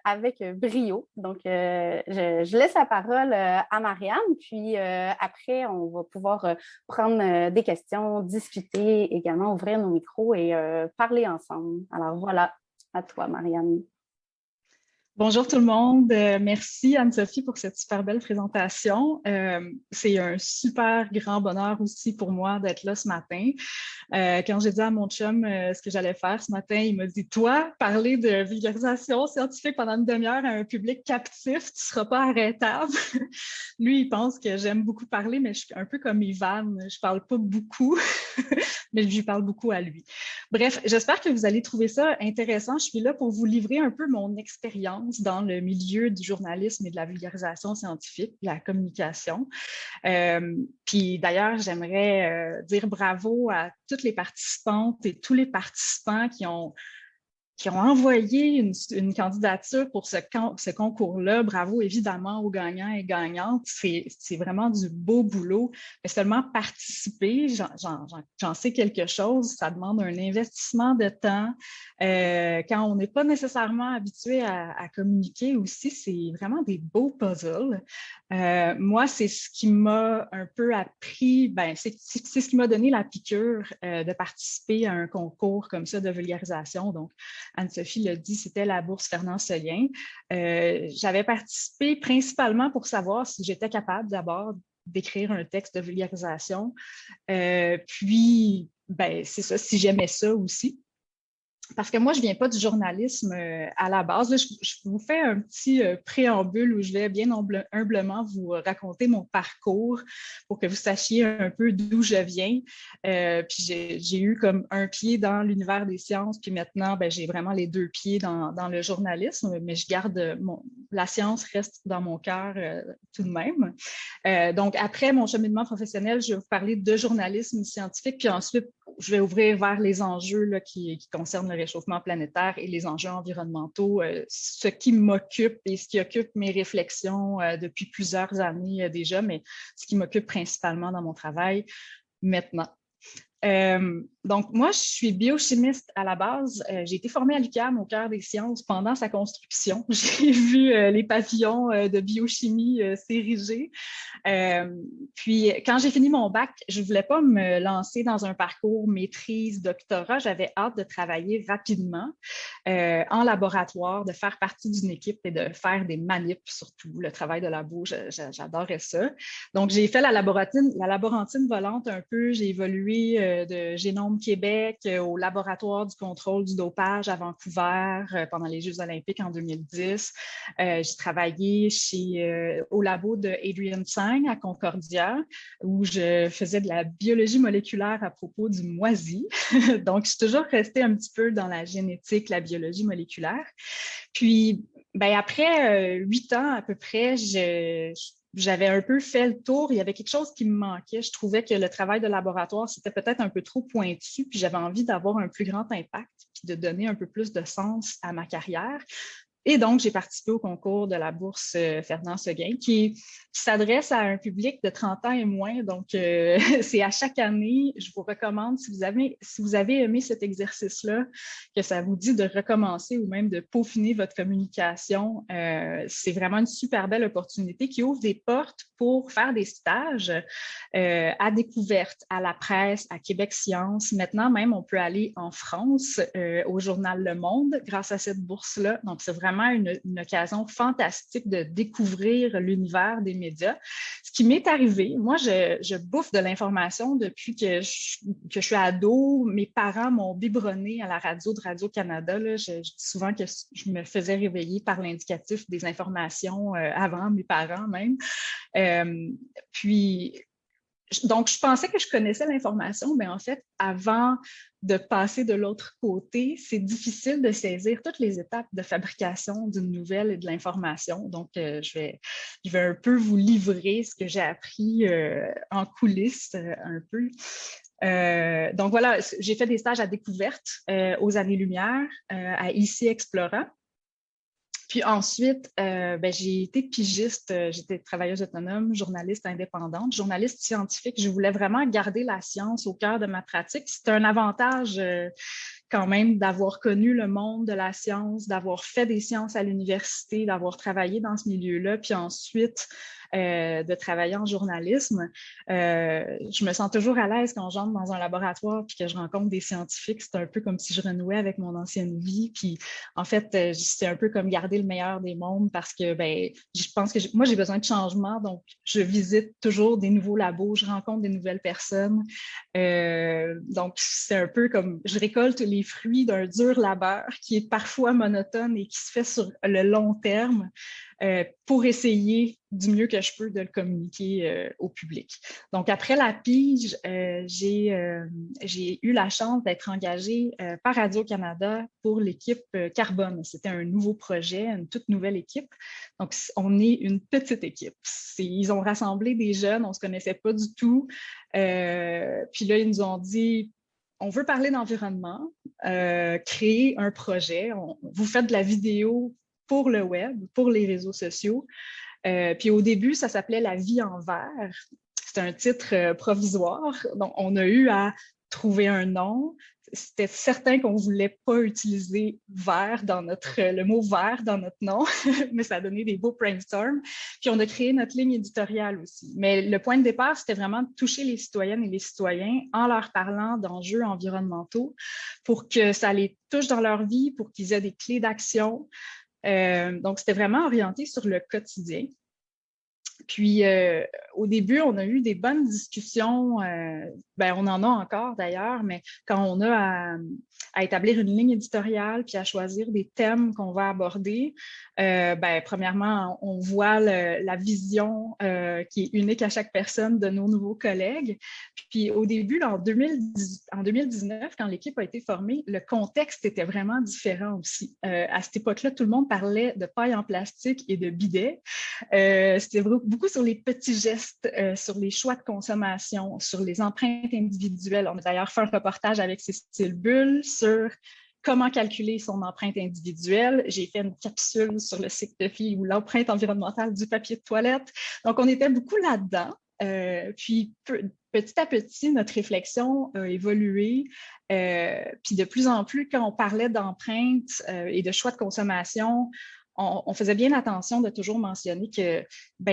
avec brio. Donc, je laisse la parole à Marianne, puis après, on va pouvoir prendre des questions, discuter, également ouvrir nos micros et parler ensemble. Alors voilà, à toi, Marianne. Bonjour tout le monde. Merci Anne-Sophie pour cette super belle présentation. C'est un super grand bonheur aussi pour moi d'être là ce matin. Quand j'ai dit à mon chum ce que j'allais faire ce matin, il m'a dit « Toi, parler de vulgarisation scientifique pendant une demi-heure à un public captif, tu ne seras pas arrêtable. » Lui, il pense que j'aime beaucoup parler, mais je suis un peu comme Ivan, je ne parle pas beaucoup, mais je lui parle beaucoup à lui. Bref, j'espère que vous allez trouver ça intéressant. Je suis là pour vous livrer un peu mon expérience dans le milieu du journalisme et de la vulgarisation scientifique, de la communication. Puis d'ailleurs, j'aimerais dire bravo à toutes les participantes et tous les participants qui ont envoyé une candidature pour ce concours-là. Bravo évidemment aux gagnants et gagnantes. C'est vraiment du beau boulot. Mais seulement participer, j'en sais quelque chose. Ça demande un investissement de temps. Quand on n'est pas nécessairement habitué à communiquer aussi, c'est vraiment des beaux puzzles. Moi, c'est ce qui m'a un peu appris, c'est ce qui m'a donné la piqûre de participer à un concours comme ça de vulgarisation. Donc, Anne-Sophie l'a dit, c'était la bourse Fernand-Séguin. J'avais participé principalement pour savoir si j'étais capable d'abord d'écrire un texte de vulgarisation. Puis, c'est ça, si j'aimais ça aussi. Parce que moi, je ne viens pas du journalisme à la base. Là, je vous fais un petit préambule où je vais bien humblement vous raconter mon parcours pour que vous sachiez un peu d'où je viens. Puis j'ai eu comme un pied dans l'univers des sciences, puis maintenant, j'ai vraiment les deux pieds dans le journalisme, mais je garde la science reste dans mon cœur tout de même. Donc, après mon cheminement professionnel, je vais vous parler de journalisme scientifique, puis ensuite, je vais ouvrir vers les enjeux là, qui concernent le réchauffement planétaire et les enjeux environnementaux, ce qui m'occupe et ce qui occupe mes réflexions depuis plusieurs années déjà, mais ce qui m'occupe principalement dans mon travail maintenant. Donc, moi, je suis biochimiste à la base. J'ai été formée à l'UQAM au cœur des sciences pendant sa construction. J'ai vu les pavillons de biochimie s'ériger. Puis, quand j'ai fini mon bac, je ne voulais pas me lancer dans un parcours maîtrise, doctorat. J'avais hâte de travailler rapidement en laboratoire, de faire partie d'une équipe et de faire des manips, surtout le travail de labo. J'adorais ça. Donc, j'ai fait la laborantine volante un peu. J'ai évolué de Génome Québec au laboratoire du contrôle du dopage à Vancouver pendant les Jeux olympiques en 2010. J'ai travaillé au labo de Adrian Tsang à Concordia, où je faisais de la biologie moléculaire à propos du moisi. Donc, je suis toujours restée un petit peu dans la génétique, la biologie moléculaire. Puis, après 8 ans à peu près, j'avais un peu fait le tour. Il y avait quelque chose qui me manquait. Je trouvais que le travail de laboratoire, c'était peut-être un peu trop pointu, puis j'avais envie d'avoir un plus grand impact, puis de donner un peu plus de sens à ma carrière. Et donc, j'ai participé au concours de la bourse Fernand-Séguin qui s'adresse à un public de 30 ans et moins. Donc, c'est à chaque année. Je vous recommande, si vous avez aimé cet exercice-là, que ça vous dit de recommencer ou même de peaufiner votre communication. C'est vraiment une super belle opportunité qui ouvre des portes pour faire des stages à découverte, à la presse, à Québec Science. Maintenant, même, on peut aller en France au journal Le Monde grâce à cette bourse-là. Donc, c'est vraiment vraiment une occasion fantastique de découvrir l'univers des médias. Ce qui m'est arrivé, moi, je bouffe de l'information depuis que je suis ado. Mes parents m'ont biberonné à la radio de Radio-Canada. Je dis souvent que je me faisais réveiller par l'indicatif des informations avant mes parents même. Donc, je pensais que je connaissais l'information, mais en fait, avant de passer de l'autre côté, c'est difficile de saisir toutes les étapes de fabrication d'une nouvelle et de l'information. Donc, je vais un peu vous livrer ce que j'ai appris en coulisses un peu. Donc, voilà, j'ai fait des stages à découverte aux Années-Lumière, à ICI Explora. Puis ensuite, j'ai été pigiste, j'étais travailleuse autonome, journaliste indépendante, journaliste scientifique. Je voulais vraiment garder la science au cœur de ma pratique. C'est un avantage quand même d'avoir connu le monde de la science, d'avoir fait des sciences à l'université, d'avoir travaillé dans ce milieu-là, puis ensuite de travailler en journalisme. Je me sens toujours à l'aise quand j'entre dans un laboratoire puis que je rencontre des scientifiques. C'est un peu comme si je renouais avec mon ancienne vie. Puis en fait, c'est un peu comme garder le meilleur des mondes parce que je pense que moi, j'ai besoin de changement. Donc, je visite toujours des nouveaux labos, je rencontre des nouvelles personnes. Donc, c'est un peu comme je récolte les fruits d'un dur labeur qui est parfois monotone et qui se fait sur le long terme. Pour essayer du mieux que je peux de le communiquer au public. Donc, après la pige, j'ai eu la chance d'être engagée par Radio-Canada pour l'équipe Carbone. C'était un nouveau projet, une toute nouvelle équipe. Donc, on est une petite équipe. Ils ont rassemblé des jeunes, on ne se connaissait pas du tout. Puis là, ils nous ont dit... On veut parler d'environnement, créer un projet. Vous faites de la vidéo pour le web, pour les réseaux sociaux. Puis au début, ça s'appelait La vie en vert. C'est un titre provisoire. Donc, on a eu à trouver un nom. C'était certain qu'on ne voulait pas utiliser vert le mot vert dans notre nom, mais ça a donné des beaux brainstorms. Puis on a créé notre ligne éditoriale aussi. Mais le point de départ, c'était vraiment de toucher les citoyennes et les citoyens en leur parlant d'enjeux environnementaux pour que ça les touche dans leur vie, pour qu'ils aient des clés d'action. Donc, c'était vraiment orienté sur le quotidien. Puis, au début, on a eu des bonnes discussions. On en a encore d'ailleurs, mais quand on a à établir une ligne éditoriale puis à choisir des thèmes qu'on va aborder, premièrement, on voit la vision qui est unique à chaque personne de nos nouveaux collègues. Puis, au début, en 2019, quand l'équipe a été formée, le contexte était vraiment différent aussi. À cette époque-là, tout le monde parlait de paille en plastique et de bidets. C'était beaucoup sur les petits gestes, sur les choix de consommation, sur les empreintes individuelles. On a d'ailleurs fait un reportage avec Cécile Bull sur comment calculer son empreinte individuelle. J'ai fait une capsule sur le cycle de vie ou l'empreinte environnementale du papier de toilette. Donc, on était beaucoup là-dedans. Puis, petit à petit, notre réflexion a évolué. Puis, de plus en plus, quand on parlait d'empreintes et de choix de consommation, on faisait bien attention de toujours mentionner que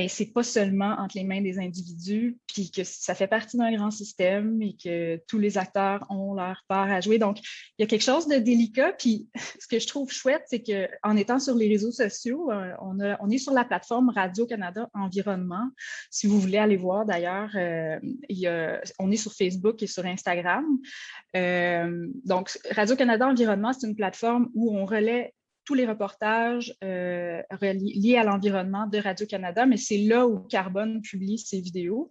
c'est pas seulement entre les mains des individus, puis que ça fait partie d'un grand système et que tous les acteurs ont leur part à jouer. Donc, il y a quelque chose de délicat. Puis, ce que je trouve chouette, c'est qu'en étant sur les réseaux sociaux, on est sur la plateforme Radio-Canada Environnement. Si vous voulez aller voir, d'ailleurs, on est sur Facebook et sur Instagram. Donc, Radio-Canada Environnement, c'est une plateforme où on relaie tous les reportages liés à l'environnement de Radio-Canada, mais c'est là où Carbone publie ses vidéos.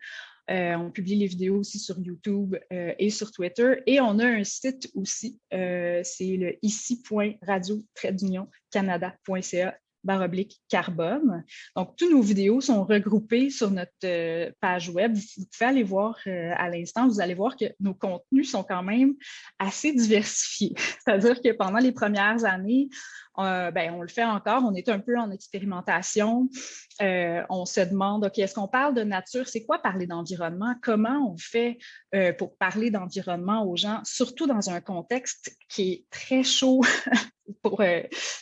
On publie les vidéos aussi sur YouTube et sur Twitter. Et on a un site aussi, c'est le ici.radio-canada.ca/carbone. Donc, tous nos vidéos sont regroupées sur notre page web. Vous pouvez aller voir à l'instant, vous allez voir que nos contenus sont quand même assez diversifiés. C'est-à-dire que pendant les premières années, on le fait encore, on est un peu en expérimentation. On se demande, OK, est-ce qu'on parle de nature? C'est quoi parler d'environnement? Comment on fait pour parler d'environnement aux gens, surtout dans un contexte qui est très chaud,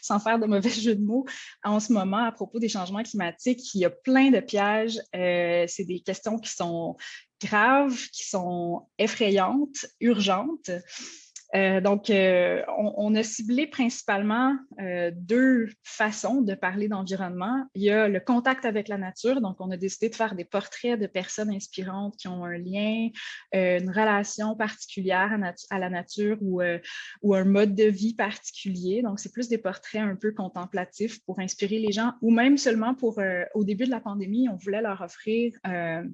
sans faire de mauvais jeu de mots, en ce moment à propos des changements climatiques? Il y a plein de pièges. C'est des questions qui sont graves, qui sont effrayantes, urgentes. On a ciblé principalement 2 façons de parler d'environnement. Il y a le contact avec la nature, donc on a décidé de faire des portraits de personnes inspirantes qui ont un lien, une relation particulière à la nature ou un mode de vie particulier. Donc, c'est plus des portraits un peu contemplatifs pour inspirer les gens, ou même seulement au début de la pandémie, on voulait leur offrir un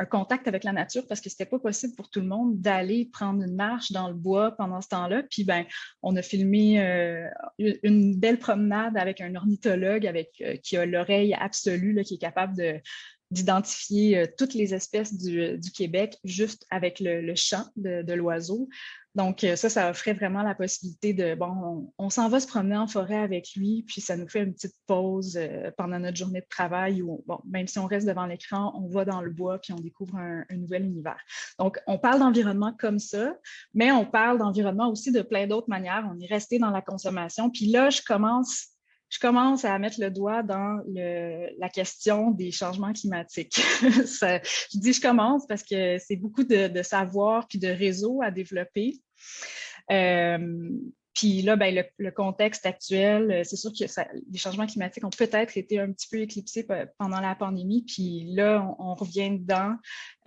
contact avec la nature parce que c'était pas possible pour tout le monde d'aller prendre une marche dans le bois pendant ce temps-là. Puis, on a filmé une belle promenade avec un ornithologue qui a l'oreille absolue, là, qui est capable d'identifier toutes les espèces du Québec juste avec le chant de l'oiseau. Donc, ça offrait vraiment la possibilité on s'en va se promener en forêt avec lui, puis ça nous fait une petite pause pendant notre journée de travail où, même si on reste devant l'écran, on va dans le bois, puis on découvre un nouvel univers. Donc, on parle d'environnement comme ça, mais on parle d'environnement aussi de plein d'autres manières. On est resté dans la consommation. Puis là, je commence à mettre le doigt dans la question des changements climatiques. Je dis je commence parce que c'est beaucoup de savoir puis de réseaux à développer. Puis là, le contexte actuel, c'est sûr que les changements climatiques ont peut-être été un petit peu éclipsés pendant la pandémie. Puis là, on revient dedans.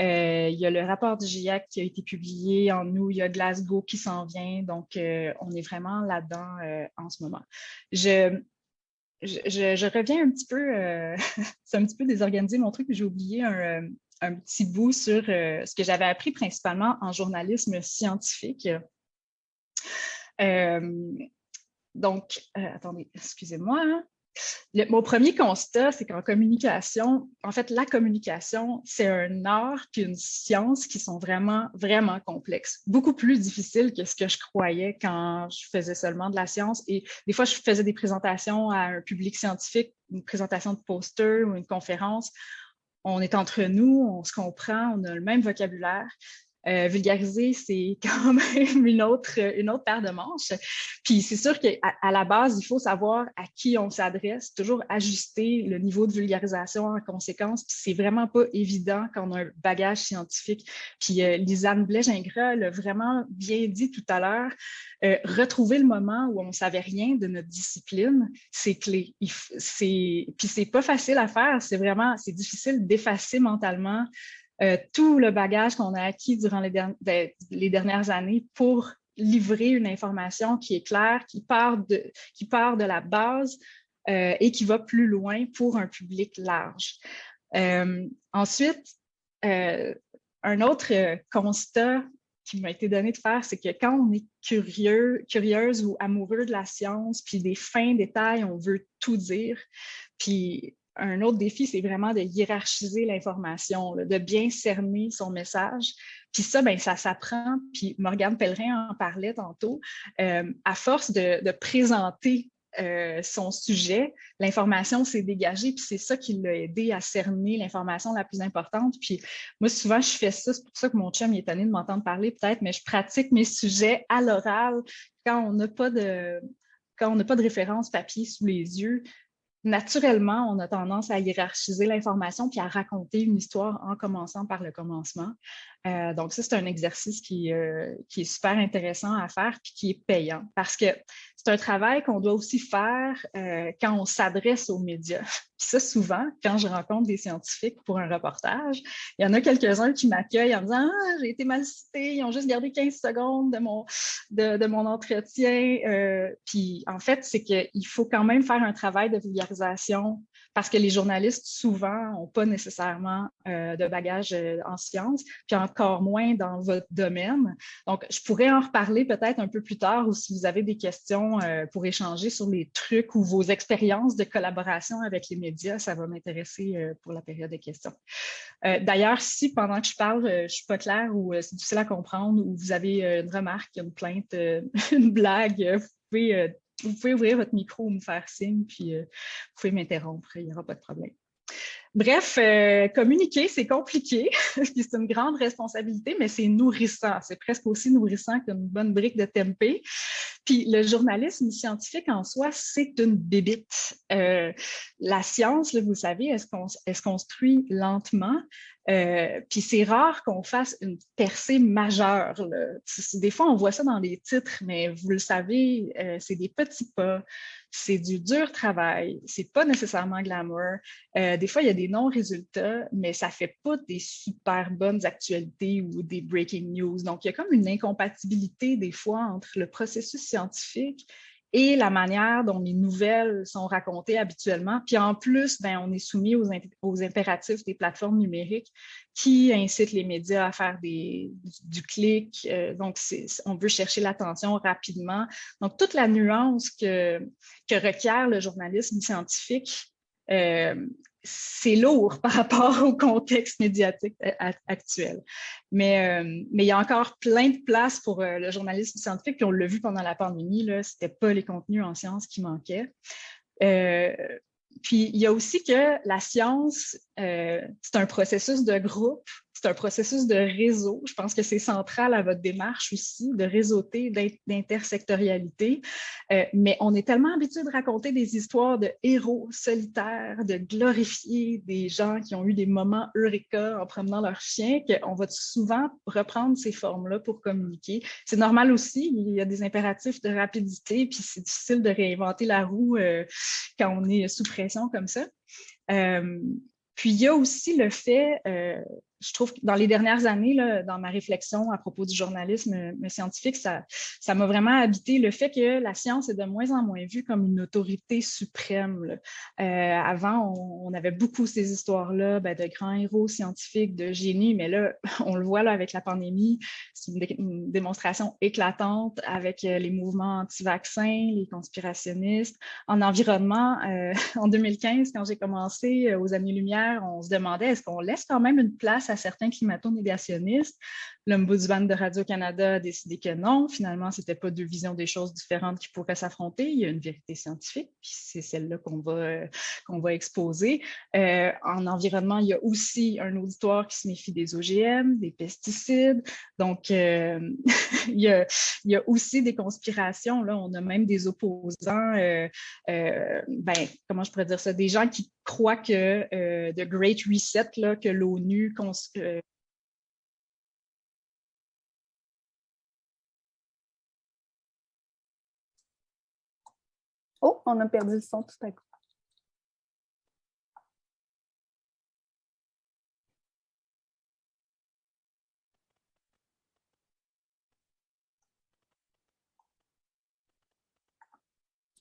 Il y a le rapport du GIEC qui a été publié en août. Il y a Glasgow qui s'en vient. Donc, on est vraiment là-dedans en ce moment. Je reviens un petit peu, c'est un petit peu désorganisé mon truc, mais j'ai oublié un petit bout sur ce que j'avais appris principalement en journalisme scientifique. Attendez, excusez-moi. Mon premier constat, c'est qu'en communication, en fait, la communication, c'est un art puis une science qui sont vraiment, vraiment complexes. Beaucoup plus difficiles que ce que je croyais quand je faisais seulement de la science. Et des fois, je faisais des présentations à un public scientifique, une présentation de poster ou une conférence. On est entre nous, on se comprend, on a le même vocabulaire. Vulgariser, c'est quand même une autre paire de manches. Puis c'est sûr qu'à la base, il faut savoir à qui on s'adresse, toujours ajuster le niveau de vulgarisation en conséquence. Puis c'est vraiment pas évident quand on a un bagage scientifique. Puis Lisanne Blais-Gingras l'a vraiment bien dit tout à l'heure. Retrouver le moment où on ne savait rien de notre discipline, c'est clé. Puis c'est pas facile à faire. C'est difficile d'effacer mentalement tout le bagage qu'on a acquis durant les dernières années pour livrer une information qui est claire, qui part de la base et qui va plus loin pour un public large. Ensuite, un autre constat qui m'a été donné de faire, c'est que quand on est curieuse ou amoureux de la science, puis des fins détails, on veut tout dire. Puis un autre défi, c'est vraiment de hiérarchiser l'information, de bien cerner son message. Puis ça, ça s'apprend. Puis Morgane Pellerin en parlait tantôt. À force de présenter son sujet, l'information s'est dégagée. Puis c'est ça qui l'a aidé à cerner l'information la plus importante. Puis moi, souvent, je fais ça. C'est pour ça que mon chum il est étonné de m'entendre parler peut-être, mais je pratique mes sujets à l'oral quand on n'a pas de référence papier sous les yeux. Naturellement, on a tendance à hiérarchiser l'information puis à raconter une histoire en commençant par le commencement. Donc ça, c'est un exercice qui est super intéressant à faire puis qui est payant parce que c'est un travail qu'on doit aussi faire quand on s'adresse aux médias. Puis ça, souvent, quand je rencontre des scientifiques pour un reportage, il y en a quelques-uns qui m'accueillent en me disant « Ah, j'ai été mal cité, ils ont juste gardé 15 secondes de mon entretien. » Puis en fait, c'est qu'il faut quand même faire un travail de vulgarisation parce que les journalistes, souvent, n'ont pas nécessairement de bagage en sciences, puis encore moins dans votre domaine. Donc, je pourrais en reparler peut-être un peu plus tard ou si vous avez des questions pour échanger sur les trucs ou vos expériences de collaboration avec les médias, ça va m'intéresser pour la période de questions. D'ailleurs, si pendant que je parle, je ne suis pas claire ou c'est difficile à comprendre ou vous avez une remarque, une plainte, une blague, vous pouvez ouvrir votre micro ou me faire signe, puis vous pouvez m'interrompre, il n'y aura pas de problème. Bref, communiquer, c'est compliqué, puis c'est une grande responsabilité, mais c'est nourrissant. C'est presque aussi nourrissant qu'une bonne brique de tempeh. Puis le journalisme scientifique en soi, c'est une bébite. la science, là, vous savez, elle se construit lentement. Puis c'est rare qu'on fasse une percée majeure, là. Des fois, on voit ça dans les titres, mais vous le savez, c'est des petits pas, c'est du dur travail, c'est pas nécessairement glamour. Des fois, il y a des non-résultats, mais ça fait pas des super bonnes actualités ou des breaking news. Donc, il y a comme une incompatibilité des fois entre le processus scientifique et la manière dont les nouvelles sont racontées habituellement. Puis en plus, ben, on est soumis aux impératifs des plateformes numériques qui incitent les médias à faire du clic. Donc, on veut chercher l'attention rapidement. Donc, toute la nuance que requiert le journalisme scientifique, c'est lourd par rapport au contexte médiatique actuel. Mais il y a encore plein de place pour le journalisme scientifique, puis on l'a vu pendant la pandémie, ce n'était pas les contenus en sciences qui manquaient. Puis il y a aussi que la science, c'est un processus de groupe, c'est un processus de réseau. Je pense que c'est central à votre démarche aussi, de réseauter, d'intersectorialité. Mais on est tellement habitué de raconter des histoires de héros solitaires, de glorifier des gens qui ont eu des moments eureka en promenant leur chien, qu'on va souvent reprendre ces formes-là pour communiquer. C'est normal aussi, il y a des impératifs de rapidité, puis c'est difficile de réinventer la roue quand on est sous pression comme ça. Puis il y a aussi le fait, je trouve que dans les dernières années, là, dans ma réflexion à propos du journalisme scientifique, ça m'a vraiment habité le fait que la science est de moins en moins vue comme une autorité suprême. Avant, on avait beaucoup ces histoires-là de grands héros scientifiques, de génies, mais là, on le voit là, avec la pandémie, c'est une démonstration éclatante avec les mouvements anti-vaccins, les conspirationnistes. En environnement, en 2015, quand j'ai commencé aux Années-Lumière, on se demandait est-ce qu'on laisse quand même une place à certains climato-négationnistes. L'Ombudsman de Radio-Canada a décidé que non. Finalement, ce n'était pas deux visions des choses différentes qui pourraient s'affronter. Il y a une vérité scientifique, puis c'est celle-là qu'on va exposer. En environnement, il y a aussi un auditoire qui se méfie des OGM, des pesticides. Donc, il y a aussi des conspirations. Là, on a même des opposants, comment je pourrais dire ça, des gens qui croient que The Great Reset, là, que l'ONU Oh, on a perdu le son tout à coup.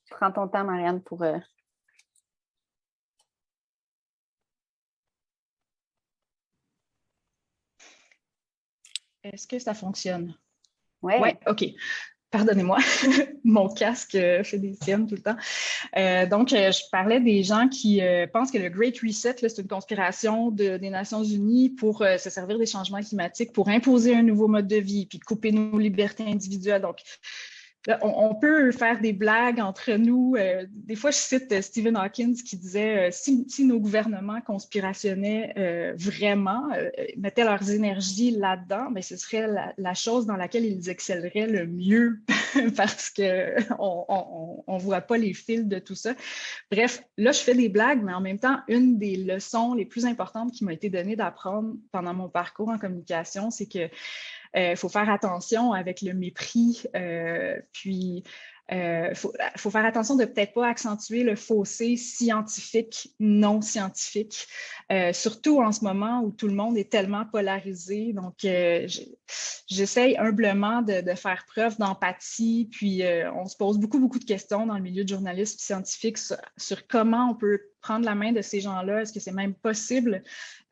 Prends ton temps, Marianne, pour... Est-ce que ça fonctionne? Oui. Oui, OK. Pardonnez-moi, mon casque fait des siennes tout le temps. Donc, je parlais des gens qui pensent que le Great Reset, c'est une conspiration des Nations Unies pour se servir des changements climatiques, pour imposer un nouveau mode de vie, puis couper nos libertés individuelles. Donc, on peut faire des blagues entre nous. Des fois, je cite Stephen Hawking qui disait si nos gouvernements conspirationnaient vraiment, mettaient leurs énergies là-dedans, ben, ce serait la chose dans laquelle ils excelleraient le mieux parce qu'on ne voit pas les fils de tout ça. Bref, là, je fais des blagues, mais en même temps, une des leçons les plus importantes qui m'a été donnée d'apprendre pendant mon parcours en communication, c'est que faut faire attention avec le mépris, puis faut faire attention de peut-être pas accentuer le fossé scientifique, non scientifique, surtout en ce moment où tout le monde est tellement polarisé. Donc, j'essaye humblement de faire preuve d'empathie, puis on se pose beaucoup de questions dans le milieu du journalisme scientifique sur comment on peut prendre la main de ces gens-là. Est-ce que c'est même possible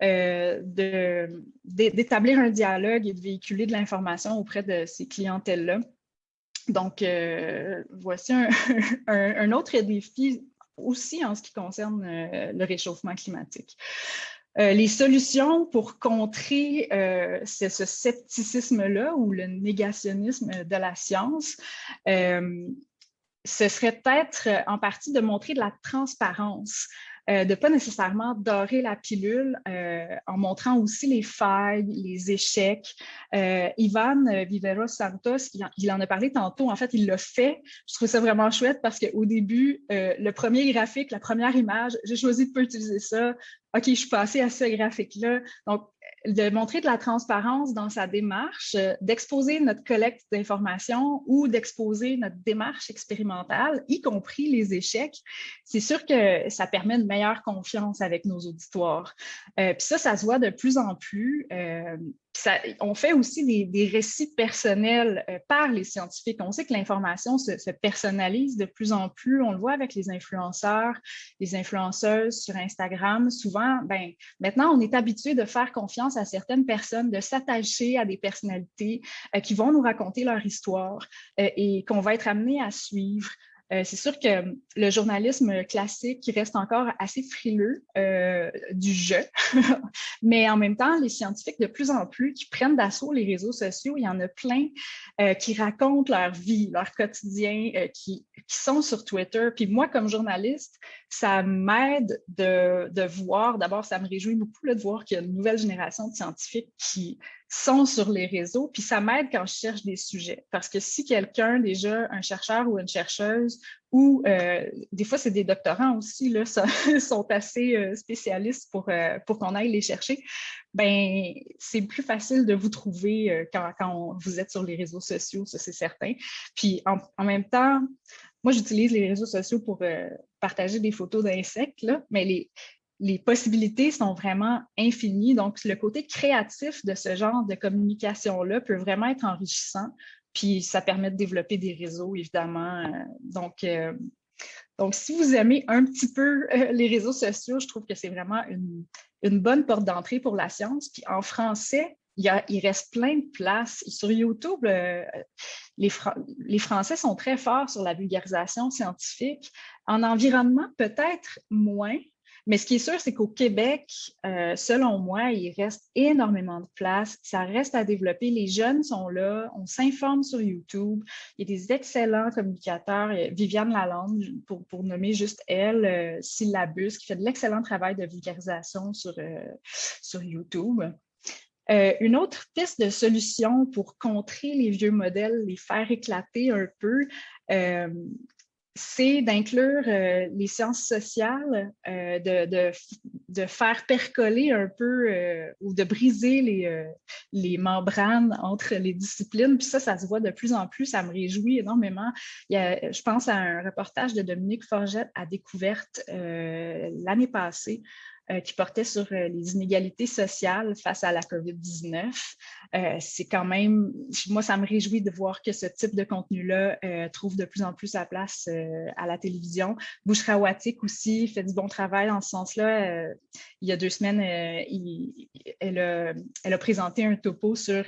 d'établir un dialogue et de véhiculer de l'information auprès de ces clientèles-là? Donc, voici un autre défi aussi en ce qui concerne le réchauffement climatique. Les solutions pour contrer ce scepticisme-là ou le négationnisme de la science, ce serait peut-être en partie de montrer de la transparence. de ne pas nécessairement dorer la pilule en montrant aussi les failles, les échecs. Ivan Viveros Santos, il en a parlé tantôt, en fait, il l'a fait. Je trouve ça vraiment chouette parce qu'au début, le premier graphique, la première image, j'ai choisi de ne pas utiliser ça. OK, je suis passée à ce graphique-là. Donc, de montrer de la transparence dans sa démarche, d'exposer notre collecte d'informations ou d'exposer notre démarche expérimentale, y compris les échecs, c'est sûr que ça permet une meilleure confiance avec nos auditoires. Puis ça se voit de plus en plus. On fait aussi des récits personnels par les scientifiques. On sait que l'information se personnalise de plus en plus. On le voit avec les influenceurs, les influenceuses sur Instagram. Souvent, maintenant, on est habitué de faire confiance à certaines personnes, de s'attacher à des personnalités qui vont nous raconter leur histoire et qu'on va être amené à suivre. C'est sûr que le journalisme classique reste encore assez frileux du jeu, mais en même temps, les scientifiques de plus en plus qui prennent d'assaut les réseaux sociaux, il y en a plein qui racontent leur vie, leur quotidien, qui sont sur Twitter. Puis moi, comme journaliste, ça m'aide de voir, d'abord, ça me réjouit beaucoup là, de voir qu'il y a une nouvelle génération de scientifiques qui sont sur les réseaux, puis ça m'aide quand je cherche des sujets. Parce que si quelqu'un, déjà, un chercheur ou une chercheuse, ou des fois, c'est des doctorants aussi, là, sont assez spécialistes pour qu'on aille les chercher, c'est plus facile de vous trouver quand vous êtes sur les réseaux sociaux, ça c'est certain. Puis en même temps, moi, j'utilise les réseaux sociaux pour partager des photos d'insectes, là, mais les possibilités sont vraiment infinies. Donc, le côté créatif de ce genre de communication-là peut vraiment être enrichissant. Puis, ça permet de développer des réseaux, évidemment. Donc, si vous aimez un petit peu les réseaux sociaux, je trouve que c'est vraiment une bonne porte d'entrée pour la science. Puis, en français, il reste plein de places. Sur YouTube, les Français sont très forts sur la vulgarisation scientifique. En environnement, peut-être moins. Mais ce qui est sûr, c'est qu'au Québec, selon moi, il reste énormément de place. Ça reste à développer. Les jeunes sont là. On s'informe sur YouTube. Il y a des excellents communicateurs. Viviane Lalande, pour nommer juste elle, Syllabus, qui fait de l'excellent travail de vulgarisation sur YouTube. Une autre piste de solution pour contrer les vieux modèles, les faire éclater un peu, c'est d'inclure les sciences sociales, de faire percoler un peu ou de briser les membranes entre les disciplines. Puis ça se voit de plus en plus, ça me réjouit énormément. Je pense à un reportage de Dominique Forgette à Découverte l'année passée, qui portait sur les inégalités sociales face à la COVID-19. C'est quand même, moi, ça me réjouit de voir que ce type de contenu-là trouve de plus en plus sa place à la télévision. Bouchra Watik aussi fait du bon travail dans ce sens-là. Il y a 2 semaines, elle a présenté un topo sur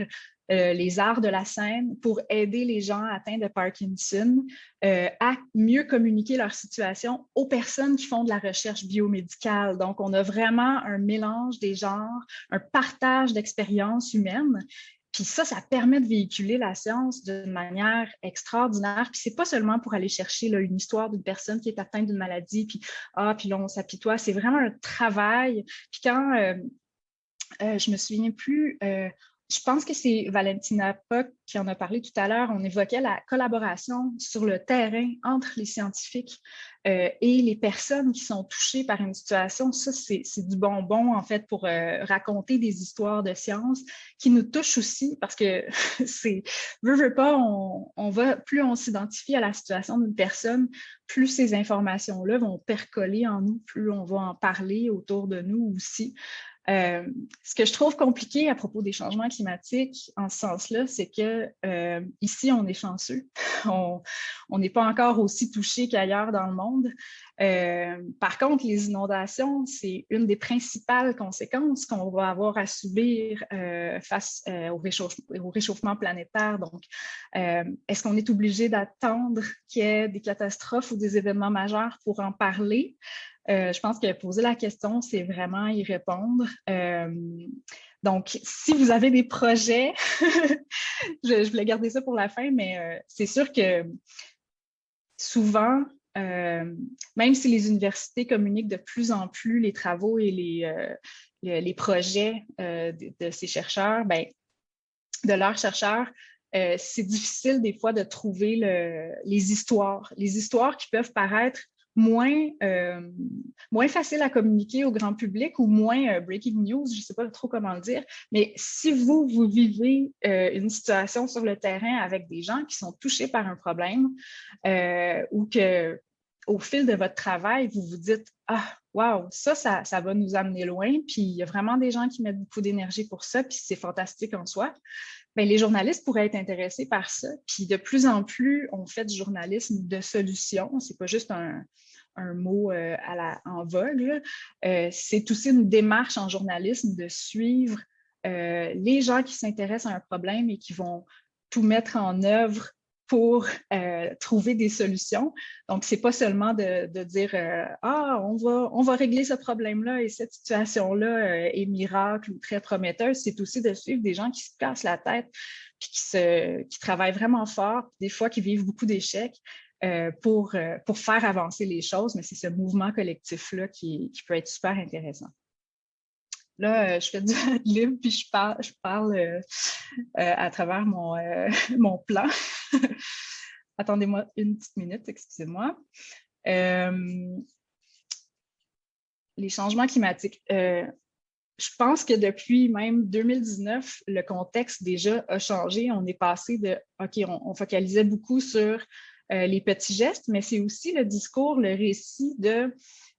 les arts de la scène pour aider les gens atteints de Parkinson à mieux communiquer leur situation aux personnes qui font de la recherche biomédicale. Donc, on a vraiment un mélange des genres, un partage d'expériences humaines. Puis ça permet de véhiculer la science d'une manière extraordinaire. Puis c'est pas seulement pour aller chercher là, une histoire d'une personne qui est atteinte d'une maladie, puis là, on s'apitoie. C'est vraiment un travail. Puis quand, je me souviens plus... je pense que c'est Valentina Poc qui en a parlé tout à l'heure. On évoquait la collaboration sur le terrain entre les scientifiques et les personnes qui sont touchées par une situation. Ça, c'est du bonbon, en fait, pour raconter des histoires de science qui nous touchent aussi parce que veut pas, plus on s'identifie à la situation d'une personne, plus ces informations-là vont percoler en nous, plus on va en parler autour de nous aussi. Ce que je trouve compliqué à propos des changements climatiques en ce sens-là, c'est que ici, on est chanceux. On n'est pas encore aussi touché qu'ailleurs dans le monde. Par contre, les inondations, c'est une des principales conséquences qu'on va avoir à subir face au réchauffement planétaire. Donc, est-ce qu'on est obligé d'attendre qu'il y ait des catastrophes ou des événements majeurs pour en parler? Je pense que poser la question, c'est vraiment y répondre. Donc, si vous avez des projets, je voulais garder ça pour la fin, mais c'est sûr que souvent, même si les universités communiquent de plus en plus les travaux et les projets de ces chercheurs, ben, de leurs chercheurs, c'est difficile des fois de trouver les histoires qui peuvent paraître moins faciles à communiquer au grand public ou moins breaking news, je ne sais pas trop comment le dire, mais si vous vivez une situation sur le terrain avec des gens qui sont touchés par un problème ou que au fil de votre travail, vous vous dites « Ah, wow, ça va nous amener loin, puis il y a vraiment des gens qui mettent beaucoup d'énergie pour ça, puis c'est fantastique en soi. » Bien, les journalistes pourraient être intéressés par ça. Puis de plus en plus, on fait du journalisme de solution. Ce n'est pas juste un mot en vogue. C'est aussi une démarche en journalisme de suivre les gens qui s'intéressent à un problème et qui vont tout mettre en œuvre pour trouver des solutions. Donc, ce n'est pas seulement de dire ah, on va régler ce problème-là et cette situation-là est miracle ou très prometteuse. C'est aussi de suivre des gens qui se cassent la tête puis qui travaillent vraiment fort, des fois qui vivent beaucoup d'échecs pour faire avancer les choses. Mais c'est ce mouvement collectif-là qui peut être super intéressant. Là, je fais du libre puis je parle à travers mon plan. Attendez-moi une petite minute, excusez-moi. Les changements climatiques. Je pense que depuis même 2019, le contexte déjà a changé. On est passé de, OK, on focalisait beaucoup sur les petits gestes, mais c'est aussi le discours, le récit de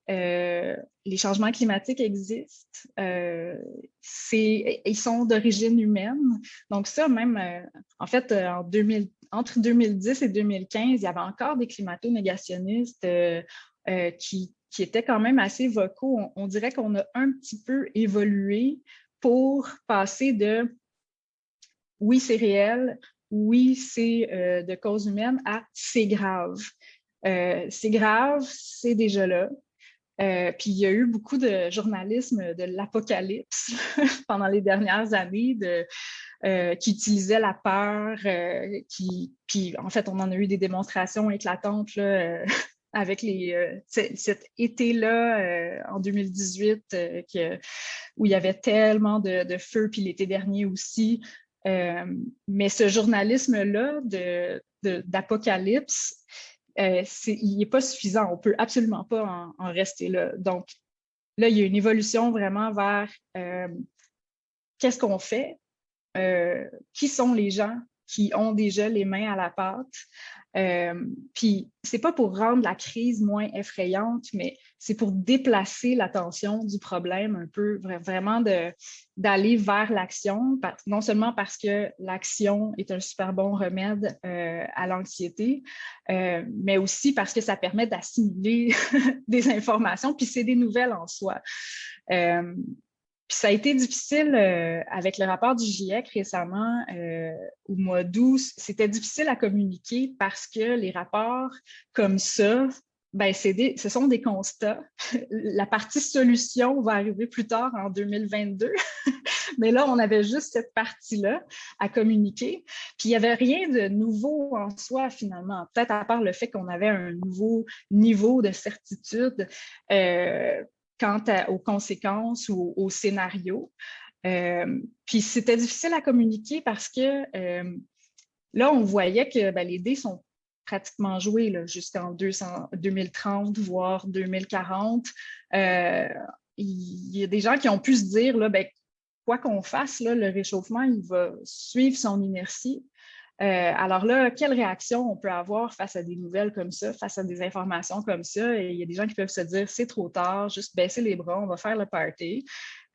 les changements climatiques existent. Ils sont d'origine humaine. Donc ça, même, en fait, entre 2010 et 2015, il y avait encore des climato-négationnistes qui étaient quand même assez vocaux. On dirait qu'on a un petit peu évolué pour passer de « oui, c'est réel », « oui, c'est de cause humaine » à « c'est grave ». C'est grave, c'est déjà là. Puis il y a eu beaucoup de journalisme de l'apocalypse pendant les dernières années qui utilisait la peur, puis en fait, on en a eu des démonstrations éclatantes là, avec cet été-là en 2018 où il y avait tellement de feux, puis l'été dernier aussi. Mais ce journalisme-là d'apocalypse, il n'est pas suffisant. On ne peut absolument pas en rester là. Donc, là, il y a une évolution vraiment vers qu'est-ce qu'on fait? Qui sont les gens qui ont déjà les mains à la pâte? Puis, ce n'est pas pour rendre la crise moins effrayante, mais c'est pour déplacer l'attention du problème un peu, vraiment d'aller vers l'action, non seulement parce que l'action est un super bon remède à l'anxiété, mais aussi parce que ça permet d'assimiler des informations, puis c'est des nouvelles en soi. Puis ça a été difficile avec le rapport du GIEC récemment, au mois d'août. C'était difficile à communiquer parce que les rapports comme ça, ben ce sont des constats. La partie solution va arriver plus tard en 2022. Mais là, on avait juste cette partie-là à communiquer. Puis, il n'y avait rien de nouveau en soi, finalement. Peut-être à part le fait qu'on avait un nouveau niveau de certitude quant aux conséquences ou au scénario. Puis, c'était difficile à communiquer parce que là, on voyait que les dés sont pratiquement joués jusqu'en 2030, voire 2040. Il y a des gens qui ont pu se dire, quoi qu'on fasse, le réchauffement, il va suivre son inertie. Alors là, quelle réaction on peut avoir face à des nouvelles comme ça, face à des informations comme ça? Et il y a des gens qui peuvent se dire, c'est trop tard, juste baisser les bras, on va faire le party.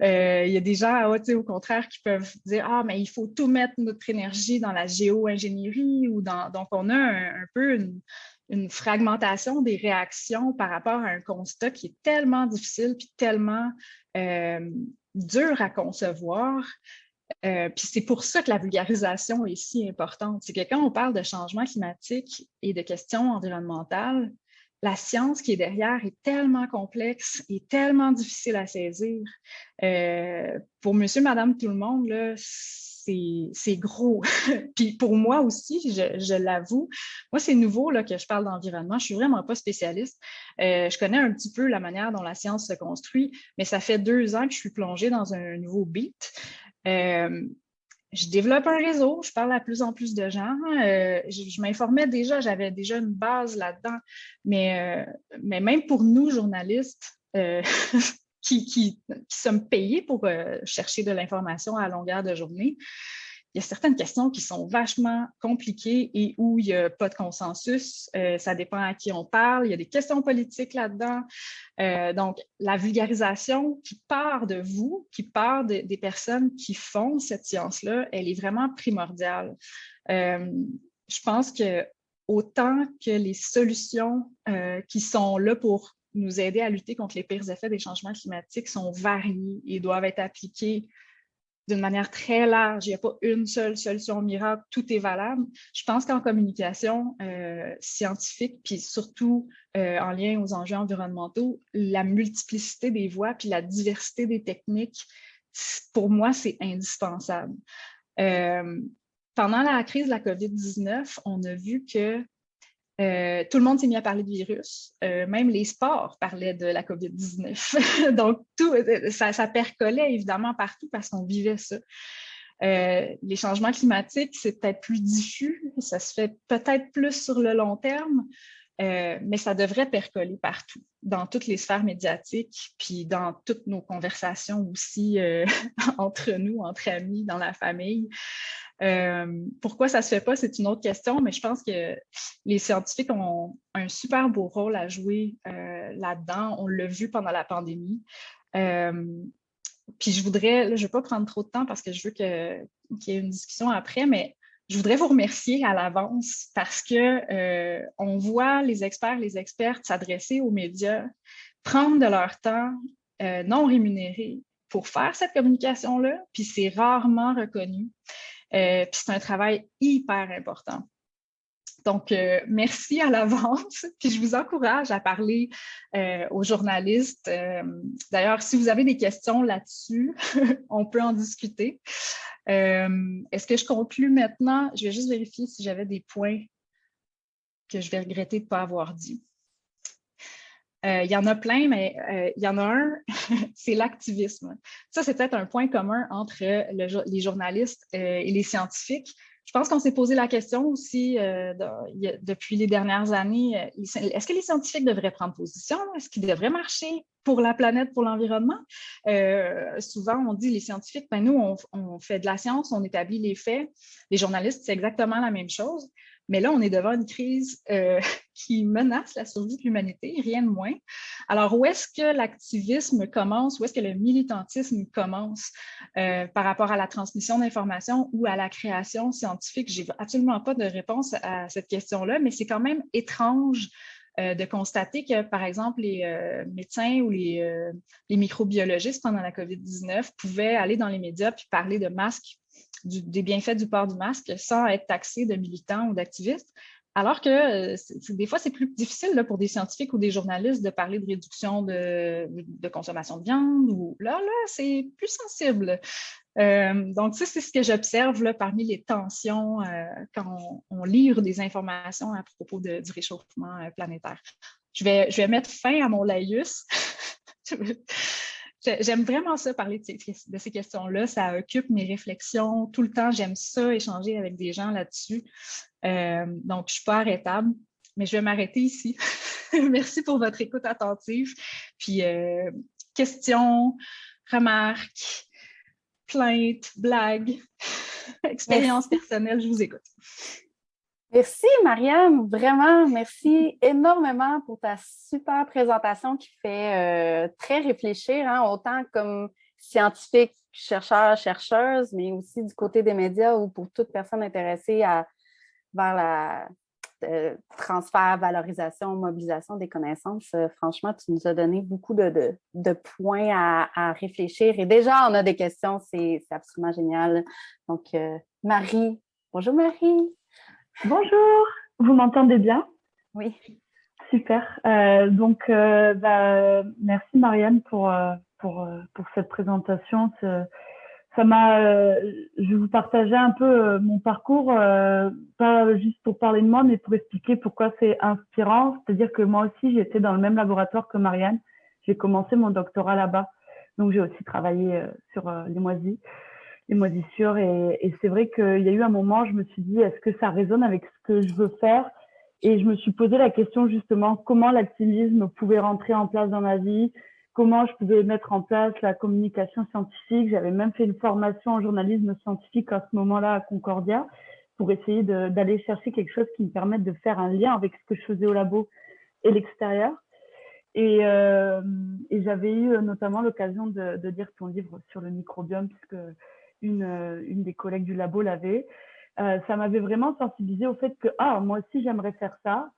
Il y a des gens, au contraire, qui peuvent dire, ah, mais il faut tout mettre notre énergie dans la géo-ingénierie donc, on a un peu une fragmentation des réactions par rapport à un constat qui est tellement difficile puis tellement dur à concevoir. Puis c'est pour ça que la vulgarisation est si importante. C'est que quand on parle de changement climatique et de questions environnementales, la science qui est derrière est tellement complexe et tellement difficile à saisir. Pour monsieur, madame, tout le monde, là, c'est gros. Puis pour moi aussi, je l'avoue, moi, c'est nouveau là, que je parle d'environnement. Je suis vraiment pas spécialiste. Je connais un petit peu la manière dont la science se construit, mais ça fait 2 ans que je suis plongée dans un nouveau beat. Je développe un réseau, je parle à plus en plus de gens. Je m'informais déjà, j'avais déjà une base là-dedans. Mais même pour nous, journalistes, qui sommes payés pour chercher de l'information à longueur de journée, il y a certaines questions qui sont vachement compliquées et où il n'y a pas de consensus. Ça dépend à qui on parle. Il y a des questions politiques là-dedans. Donc, la vulgarisation qui part de vous, qui part des personnes qui font cette science-là, elle est vraiment primordiale. Je pense que autant que les solutions qui sont là pour nous aider à lutter contre les pires effets des changements climatiques sont variées et doivent être appliquées d'une manière très large. Il n'y a pas une seule solution miracle, tout est valable. Je pense qu'en communication scientifique, puis surtout en lien aux enjeux environnementaux, la multiplicité des voix puis la diversité des techniques, pour moi, c'est indispensable. Pendant la crise de la COVID-19, on a vu que tout le monde s'est mis à parler de virus. Même les sports parlaient de la COVID-19. Donc, ça percolait évidemment partout parce qu'on vivait ça. Les changements climatiques, c'est peut-être plus diffus. Ça se fait peut-être plus sur le long terme, mais ça devrait percoler partout, dans toutes les sphères médiatiques, puis dans toutes nos conversations aussi entre nous, entre amis, dans la famille. Pourquoi ça ne se fait pas, c'est une autre question, mais je pense que les scientifiques ont un super beau rôle à jouer là-dedans. On l'a vu pendant la pandémie. Puis je ne vais pas prendre trop de temps parce que je veux qu'il y ait une discussion après, mais je voudrais vous remercier à l'avance parce que on voit les experts, les expertes s'adresser aux médias, prendre de leur temps non rémunéré pour faire cette communication-là, puis c'est rarement reconnu. Puis c'est un travail hyper important. Donc, merci à l'avance. Puis je vous encourage à parler aux journalistes. D'ailleurs, si vous avez des questions là-dessus, on peut en discuter. Est-ce que je conclue maintenant? Je vais juste vérifier si j'avais des points que je vais regretter de ne pas avoir dit. Il y en a plein, mais il y en a un, c'est l'activisme. Ça, c'est peut-être un point commun entre les journalistes et les scientifiques. Je pense qu'on s'est posé la question aussi depuis les dernières années. Est-ce que les scientifiques devraient prendre position? Est-ce qu'ils devraient marcher pour la planète, pour l'environnement? Souvent, on dit les scientifiques, ben nous, on fait de la science, on établit les faits. Les journalistes, c'est exactement la même chose. Mais là, on est devant une crise qui menace la survie de l'humanité, rien de moins. Alors, où est-ce que l'activisme commence? Où est-ce que le militantisme commence par rapport à la transmission d'informations ou à la création scientifique? Je n'ai absolument pas de réponse à cette question-là, mais c'est quand même étrange de constater que, par exemple, les médecins ou les microbiologistes pendant la COVID-19 pouvaient aller dans les médias puis parler de masques, des bienfaits du port du masque sans être taxés de militants ou d'activistes, alors que des fois, c'est plus difficile là, pour des scientifiques ou des journalistes de parler de réduction de consommation de viande. Ou là c'est plus sensible. Donc, ça, c'est ce que j'observe là, parmi les tensions quand on livre des informations à propos du réchauffement planétaire. Je vais mettre fin à mon laïus. J'aime vraiment ça, parler de ces questions-là. Ça occupe mes réflexions tout le temps. J'aime ça, échanger avec des gens là-dessus. Donc, je ne suis pas arrêtable, mais je vais m'arrêter ici. Merci pour votre écoute attentive. Puis, questions, remarques, plaintes, blagues, expériences personnelles, je vous écoute. Merci, Marianne. Vraiment, merci énormément pour ta super présentation qui fait très réfléchir, hein, autant comme scientifique, chercheur, chercheuse, mais aussi du côté des médias ou pour toute personne intéressée vers la transfert, valorisation, mobilisation des connaissances. Franchement, tu nous as donné beaucoup de points à réfléchir. Et déjà, on a des questions. C'est absolument génial. Donc, Marie. Bonjour, Marie. Bonjour, vous m'entendez bien? Oui. Super. Merci Marianne pour cette présentation. je vais vous partager un peu mon parcours, pas juste pour parler de moi, mais pour expliquer pourquoi c'est inspirant. C'est-à-dire que moi aussi, j'étais dans le même laboratoire que Marianne. J'ai commencé mon doctorat là-bas. Donc, j'ai aussi travaillé sur les moisissures. Et c'est vrai qu'il y a eu un moment, je me suis dit, est-ce que ça résonne avec ce que je veux faire? Et je me suis posé la question justement, comment l'activisme pouvait rentrer en place dans ma vie, comment je pouvais mettre en place la communication scientifique. J'avais même fait une formation en journalisme scientifique à ce moment-là à Concordia pour essayer d'aller chercher quelque chose qui me permette de faire un lien avec ce que je faisais au labo et l'extérieur. Et j'avais eu notamment l'occasion de lire ton livre sur le microbiome, puisque une des collègues du labo l'avait. Ça m'avait vraiment sensibilisée au fait que moi aussi j'aimerais faire ça.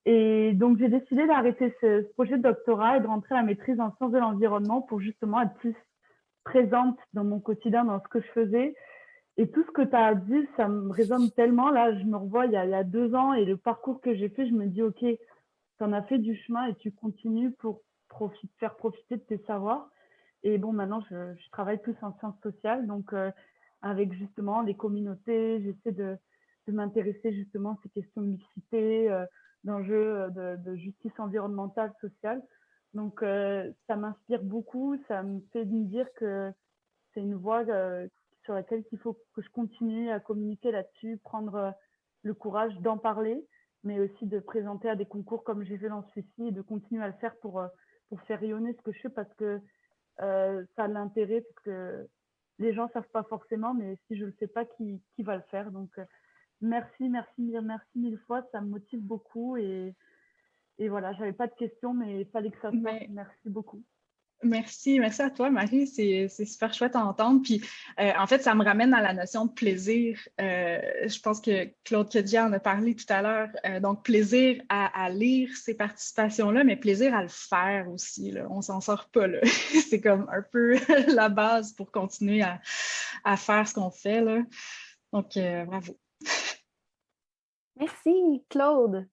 Et donc j'ai décidé d'arrêter ce projet de doctorat et de rentrer à la maîtrise en sciences de l'environnement pour justement être plus présente dans mon quotidien, dans ce que je faisais. Et tout ce que tu as dit, ça me résonne tellement. Là, je me revois il y a 2 ans et le parcours que j'ai fait, je me dis, OK, tu en as fait du chemin et tu continues pour faire profiter de tes savoirs. Et bon, maintenant, je travaille plus en sciences sociales, donc avec justement les communautés, j'essaie de m'intéresser justement à ces questions de mixité, d'enjeux de justice environnementale, sociale. Donc, ça m'inspire beaucoup, ça me fait me dire que c'est une voie sur laquelle il faut que je continue à communiquer là-dessus, prendre le courage d'en parler, mais aussi de présenter à des concours comme j'ai fait dans celui-ci et de continuer à le faire pour faire rayonner ce que je fais parce que ça a de l'intérêt, parce que les gens ne savent pas forcément, mais si je ne le sais pas, qui va le faire. Donc, merci mille fois, ça me motive beaucoup. Et voilà, je n'avais pas de questions, mais il fallait que ça se fasse. Merci beaucoup. Merci à toi, Marie. C'est super chouette à entendre. Puis, en fait, ça me ramène à la notion de plaisir. Je pense que Claude Kedja en a parlé tout à l'heure. Donc, plaisir à lire ces participations-là, mais plaisir à le faire aussi. Là. On ne s'en sort pas. Là. C'est comme un peu la base pour continuer à faire ce qu'on fait. Là. Donc, bravo. Merci, Claude.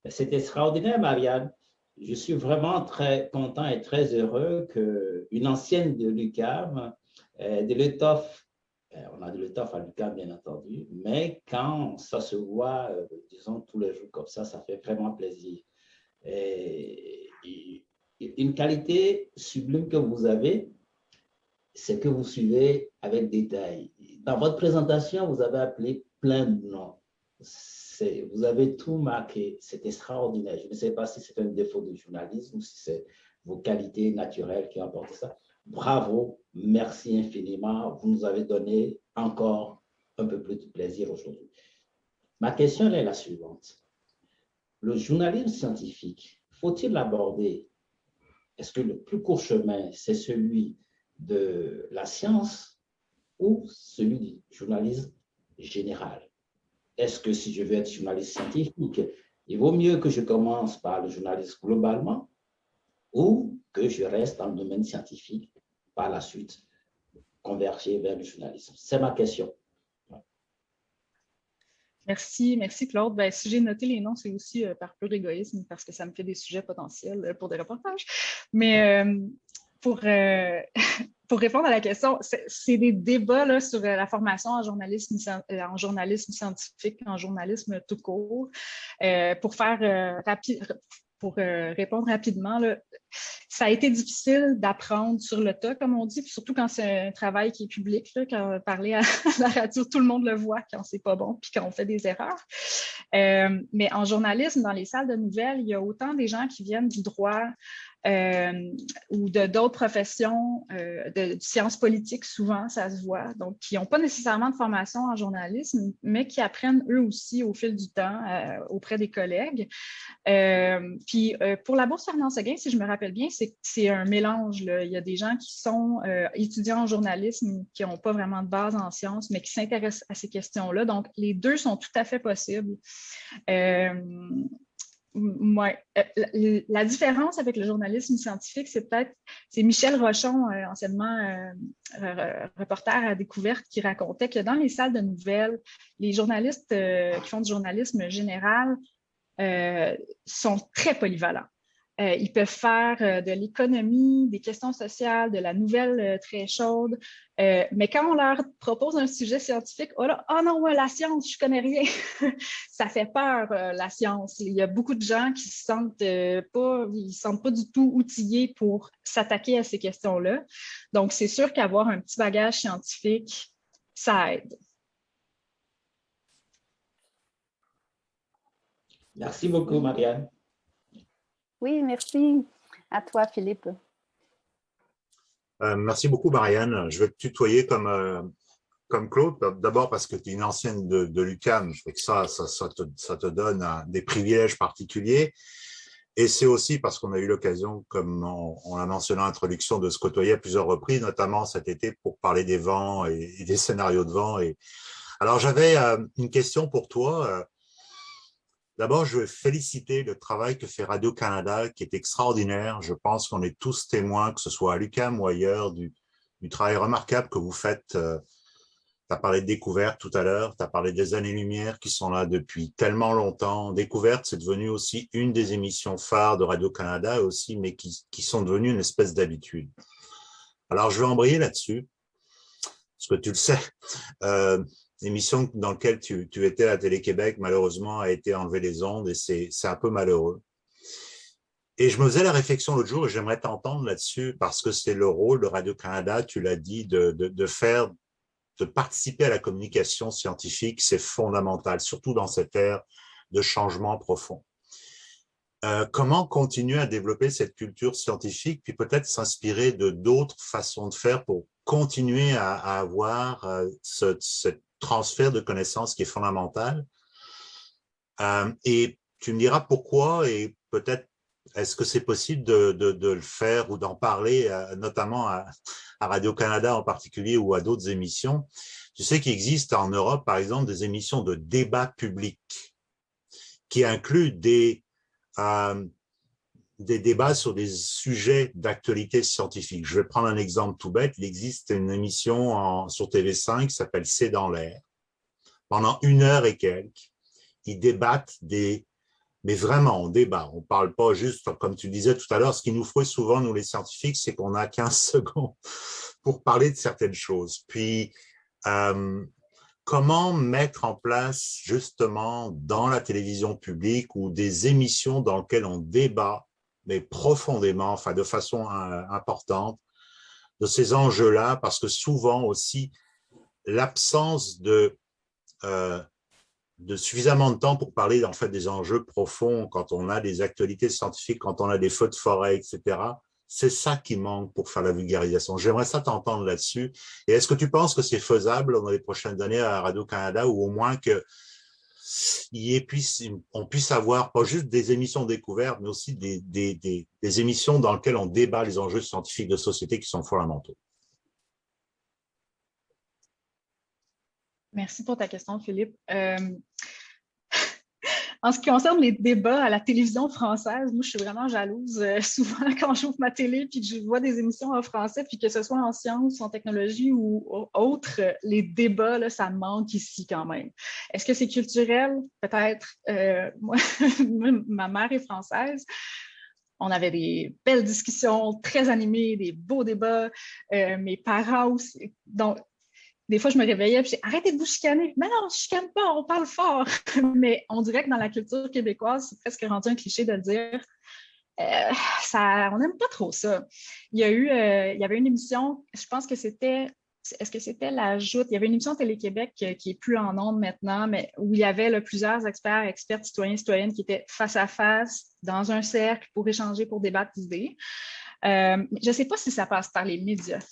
C'est extraordinaire, Marianne. Je suis vraiment très content et très heureux qu'une ancienne de l'UQAM, de l'ETOF, on a de l'ETOF à l'UQAM bien entendu, mais quand ça se voit, disons, tous les jours comme ça fait vraiment plaisir. Et une qualité sublime que vous avez, c'est que vous suivez avec détail. Dans votre présentation, vous avez appelé plein de noms. Vous avez tout marqué, c'est extraordinaire. Je ne sais pas si c'est un défaut de journalisme ou si c'est vos qualités naturelles qui ont apporté ça. Bravo, merci infiniment. Vous nous avez donné encore un peu plus de plaisir aujourd'hui. Ma question est la suivante. Le journalisme scientifique, faut-il l'aborder? Est-ce que le plus court chemin, c'est celui de la science ou celui du journalisme général? Est-ce que si je veux être journaliste scientifique, il vaut mieux que je commence par le journalisme globalement ou que je reste dans le domaine scientifique par la suite, converger vers le journalisme? C'est ma question. Merci Claude. Ben, si j'ai noté les noms, c'est aussi par pur égoïsme parce que ça me fait des sujets potentiels pour des reportages. Mais pour répondre à la question, c'est des débats là, sur la formation en journalisme scientifique, en journalisme tout court. Pour répondre rapidement, là, ça a été difficile d'apprendre sur le tas, comme on dit, puis surtout quand c'est un travail qui est public, là, quand parler à la radio, tout le monde le voit quand c'est pas bon, puis quand on fait des erreurs. Mais en journalisme, dans les salles de nouvelles, il y a autant des gens qui viennent du droit ou de d'autres professions, de sciences politiques, souvent, ça se voit, donc qui n'ont pas nécessairement de formation en journalisme, mais qui apprennent eux aussi au fil du temps auprès des collègues. Puis pour la bourse Fernand-Séguin, si je me rappelle bien, c'est un mélange, là. Il y a des gens qui sont étudiants en journalisme, qui n'ont pas vraiment de base en sciences, mais qui s'intéressent à ces questions-là. Donc, les deux sont tout à fait possibles. La différence avec le journalisme scientifique, c'est Michel Rochon, anciennement reporter à Découverte, qui racontait que dans les salles de nouvelles, les journalistes qui font du journalisme général sont très polyvalents. Ils peuvent faire de l'économie, des questions sociales, de la nouvelle très chaude. Mais quand on leur propose un sujet scientifique, oh là, oh non, ouais, la science, je connais rien. Ça fait peur, la science. Il y a beaucoup de gens qui se sentent pas du tout outillés pour s'attaquer à ces questions-là. Donc, c'est sûr qu'avoir un petit bagage scientifique, ça aide. Merci beaucoup, Marianne. Oui, merci. À toi, Philippe. Merci beaucoup, Marianne. Je vais te tutoyer comme Claude, d'abord parce que tu es une ancienne de l'UQAM, et que ça te donne des privilèges particuliers. Et c'est aussi parce qu'on a eu l'occasion, comme on l'a mentionné en introduction, de se côtoyer à plusieurs reprises, notamment cet été pour parler des vents et des scénarios de vent. Alors, j'avais une question pour toi. D'abord, je veux féliciter le travail que fait Radio-Canada, qui est extraordinaire. Je pense qu'on est tous témoins, que ce soit à l'UQAM ou ailleurs, du travail remarquable que vous faites. Tu as parlé de Découverte tout à l'heure, tu as parlé des années-lumière qui sont là depuis tellement longtemps. Découverte, c'est devenu aussi une des émissions phares de Radio-Canada aussi, mais qui sont devenues une espèce d'habitude. Alors, je vais embrayer là-dessus, parce que tu le sais. L'émission dans laquelle tu étais à Télé-Québec, malheureusement, a été enlevée des ondes et c'est un peu malheureux. Et je me faisais la réflexion l'autre jour et j'aimerais t'entendre là-dessus parce que c'est le rôle de Radio-Canada, tu l'as dit, de participer à la communication scientifique, c'est fondamental, surtout dans cette ère de changement profond. Comment continuer à développer cette culture scientifique, puis peut-être s'inspirer de d'autres façons de faire pour continuer à avoir cette transfert de connaissances qui est fondamental. Et tu me diras pourquoi et peut-être est-ce que c'est possible de le faire ou d'en parler, notamment à Radio-Canada en particulier ou à d'autres émissions. Tu sais qu'il existe en Europe, par exemple, des émissions de débat public qui incluent des débats sur des sujets d'actualité scientifique. Je vais prendre un exemple tout bête. Il existe une émission sur TV5 qui s'appelle C'est dans l'air. Pendant 1 heure et quelques, ils débattent mais vraiment, on débat. On ne parle pas juste, comme tu disais tout à l'heure, ce qui nous faut souvent, nous les scientifiques, c'est qu'on a 15 secondes pour parler de certaines choses. Puis, comment mettre en place justement dans la télévision publique ou des émissions dans lesquelles on débat mais profondément, enfin de façon importante, de ces enjeux-là, parce que souvent aussi, l'absence de suffisamment de temps pour parler en fait des enjeux profonds, quand on a des actualités scientifiques, quand on a des feux de forêt, etc., c'est ça qui manque pour faire la vulgarisation. J'aimerais ça t'entendre là-dessus. Et est-ce que tu penses que c'est faisable dans les prochaines années à Radio-Canada, ou au moins que on puisse avoir pas juste des émissions découvertes, mais aussi des émissions dans lesquelles on débat les enjeux scientifiques de société qui sont fondamentaux. Merci pour ta question, Philippe. En ce qui concerne les débats à la télévision française, moi, je suis vraiment jalouse. Souvent, quand j'ouvre ma télé puis que je vois des émissions en français, puis que ce soit en sciences, en technologie ou autre, les débats, là, ça manque ici quand même. Est-ce que c'est culturel? Peut-être. Moi, ma mère est française. On avait des belles discussions très animées, des beaux débats. Mes parents aussi. Donc, des fois, je me réveillais et je disais « Arrêtez de vous chicaner ». Mais non, on ne chicane pas, on parle fort. Mais on dirait que dans la culture québécoise, c'est presque rendu un cliché de le dire. On n'aime pas trop ça. Il y avait une émission, je pense que c'était, est-ce que c'était La Joute? Il y avait une émission Télé-Québec qui est plus en ondes maintenant, mais où il y avait plusieurs experts, citoyens, citoyennes qui étaient face à face dans un cercle pour échanger, pour débattre d'idées. Je ne sais pas si ça passe par les médias.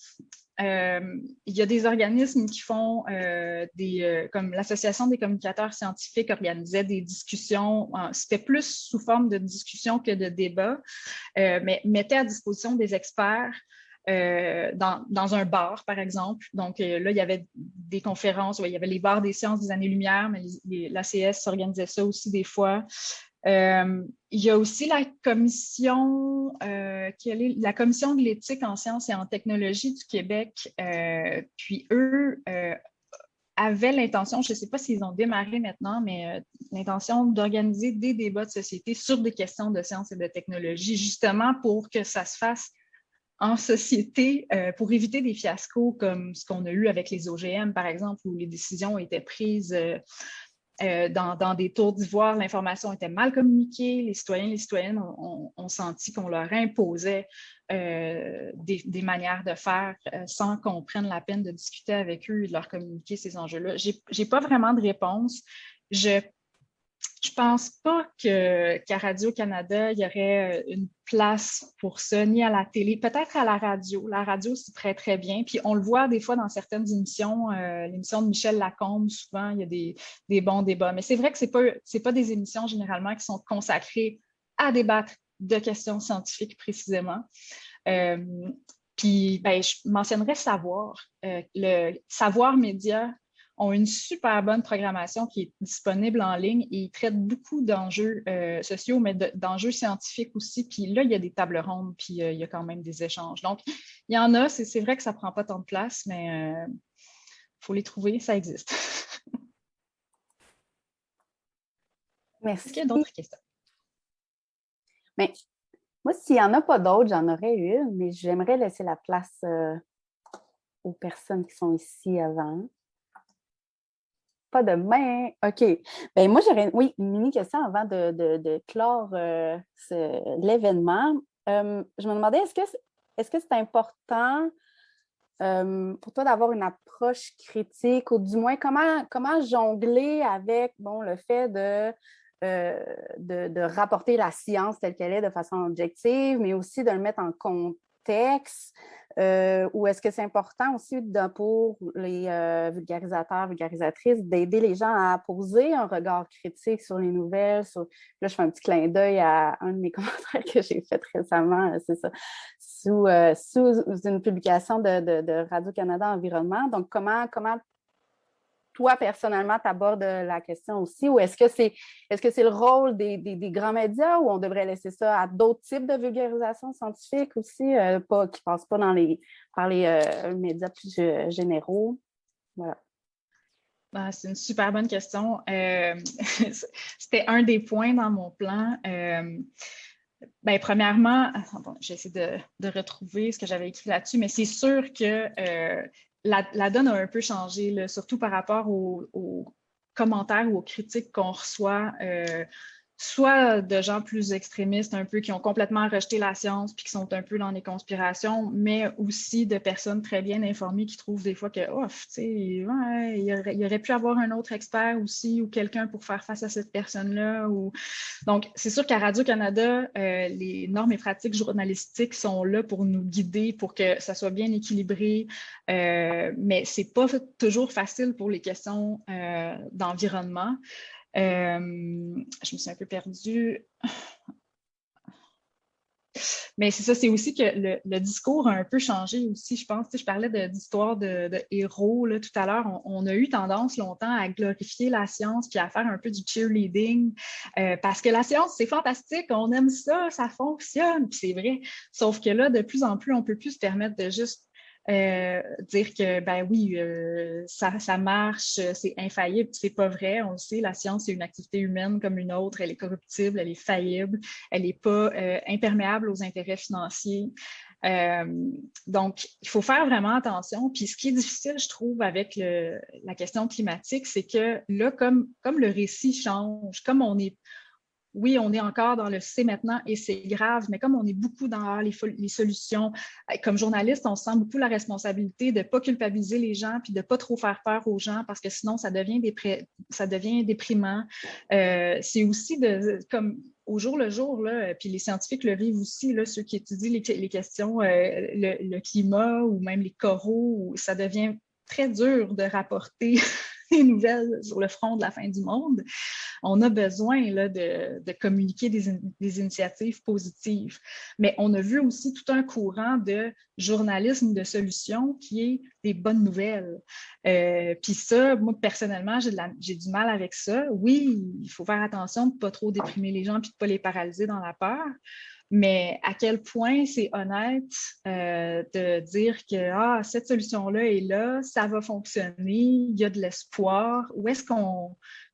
Il y a des organismes qui font comme l'Association des communicateurs scientifiques organisait des discussions, c'était plus sous forme de discussion que de débat, mais mettait à disposition des experts dans un bar, par exemple. Donc là, il y avait des conférences, il y avait les bars des sciences des années-lumière, mais l'ACS organisait ça aussi des fois. Il y a aussi la commission, la commission de l'éthique en sciences et en technologie du Québec. Puis eux avaient l'intention, je ne sais pas s'ils ont démarré maintenant, mais l'intention d'organiser des débats de société sur des questions de sciences et de technologie, justement pour que ça se fasse en société, pour éviter des fiascos comme ce qu'on a eu avec les OGM, par exemple, où les décisions étaient prises dans des tours d'ivoire, l'information était mal communiquée, les citoyens et les citoyennes ont senti qu'on leur imposait des manières de faire sans qu'on prenne la peine de discuter avec eux et de leur communiquer ces enjeux-là. J'ai pas vraiment de réponse. Je pense pas qu'à Radio-Canada, il y aurait une place pour ça, ni à la télé, peut-être à la radio. La radio, c'est très, très bien. Puis on le voit des fois dans certaines émissions, l'émission de Michel Lacombe, souvent, il y a des bons débats. Mais c'est vrai que c'est pas des émissions généralement qui sont consacrées à débattre de questions scientifiques précisément. Puis, je mentionnerais Savoir. Le Savoir Média ont une super bonne programmation qui est disponible en ligne et ils traitent beaucoup d'enjeux sociaux, mais d'enjeux scientifiques aussi. Puis là, il y a des tables rondes, puis il y a quand même des échanges. Donc, il y en a, c'est vrai que ça ne prend pas tant de place, mais il faut les trouver, ça existe. Merci. Est-ce qu'il y a d'autres questions? Mais moi, s'il n'y en a pas d'autres, j'en aurais une, mais j'aimerais laisser la place aux personnes qui sont ici avant. Pas de main. OK. Bien, moi, j'aurais une mini question avant de clore l'événement. Je me demandais, est-ce que c'est important pour toi d'avoir une approche critique ou du moins comment jongler avec le fait de rapporter la science telle qu'elle est de façon objective, mais aussi de le mettre en contexte? Ou est-ce que c'est important aussi pour les vulgarisateurs, vulgarisatrices, d'aider les gens à poser un regard critique sur les nouvelles? Là, je fais un petit clin d'œil à un de mes commentaires que j'ai fait récemment, c'est ça, sous une publication de Radio-Canada Environnement. Donc, comment toi, personnellement, tu abordes la question aussi, ou est-ce que c'est le rôle des grands médias ou on devrait laisser ça à d'autres types de vulgarisation scientifique aussi, qui ne passent pas par les médias plus généraux? Voilà. C'est une super bonne question. C'était un des points dans mon plan. Premièrement, j'essaie de retrouver ce que j'avais écrit là-dessus, mais c'est sûr que la donne a un peu changé, là, surtout par rapport aux commentaires ou aux critiques qu'on reçoit, soit de gens plus extrémistes un peu qui ont complètement rejeté la science puis qui sont un peu dans les conspirations, mais aussi de personnes très bien informées qui trouvent des fois que il y aurait pu avoir un autre expert aussi ou quelqu'un pour faire face à cette personne-là. Donc, c'est sûr qu'à Radio-Canada, les normes et pratiques journalistiques sont là pour nous guider, pour que ça soit bien équilibré, mais c'est pas toujours facile pour les questions d'environnement. Je me suis un peu perdue. Mais c'est ça, c'est aussi que le discours a un peu changé aussi, je pense. Je parlais d'histoire de héros là, tout à l'heure. On a eu tendance longtemps à glorifier la science puis à faire un peu du cheerleading parce que la science, c'est fantastique, on aime ça, ça fonctionne, puis c'est vrai. Sauf que là, de plus en plus, on ne peut plus se permettre de juste dire que ça marche, c'est infaillible, c'est pas vrai, on le sait, la science c'est une activité humaine comme une autre, elle est corruptible, elle est faillible, elle n'est pas imperméable aux intérêts financiers. Donc, il faut faire vraiment attention. Puis ce qui est difficile, je trouve, avec la question climatique, c'est que là, comme le récit change, comme on est encore dans le c'est maintenant et c'est grave, mais comme on est beaucoup dans les solutions, comme journaliste, on sent beaucoup la responsabilité de ne pas culpabiliser les gens puis de ne pas trop faire peur aux gens parce que sinon, ça devient déprimant. C'est aussi comme au jour le jour, là, puis les scientifiques le vivent aussi, là, ceux qui étudient les questions, le climat ou même les coraux, ça devient très dur de rapporter des nouvelles sur le front de la fin du monde. On a besoin là, de communiquer des initiatives positives. Mais on a vu aussi tout un courant de journalisme de solutions qui est des bonnes nouvelles. Puis ça, moi, personnellement, j'ai du mal avec ça. Oui, il faut faire attention de ne pas trop déprimer les gens puis de ne pas les paralyser dans la peur. Mais à quel point c'est honnête de dire que cette solution-là est là, ça va fonctionner, il y a de l'espoir.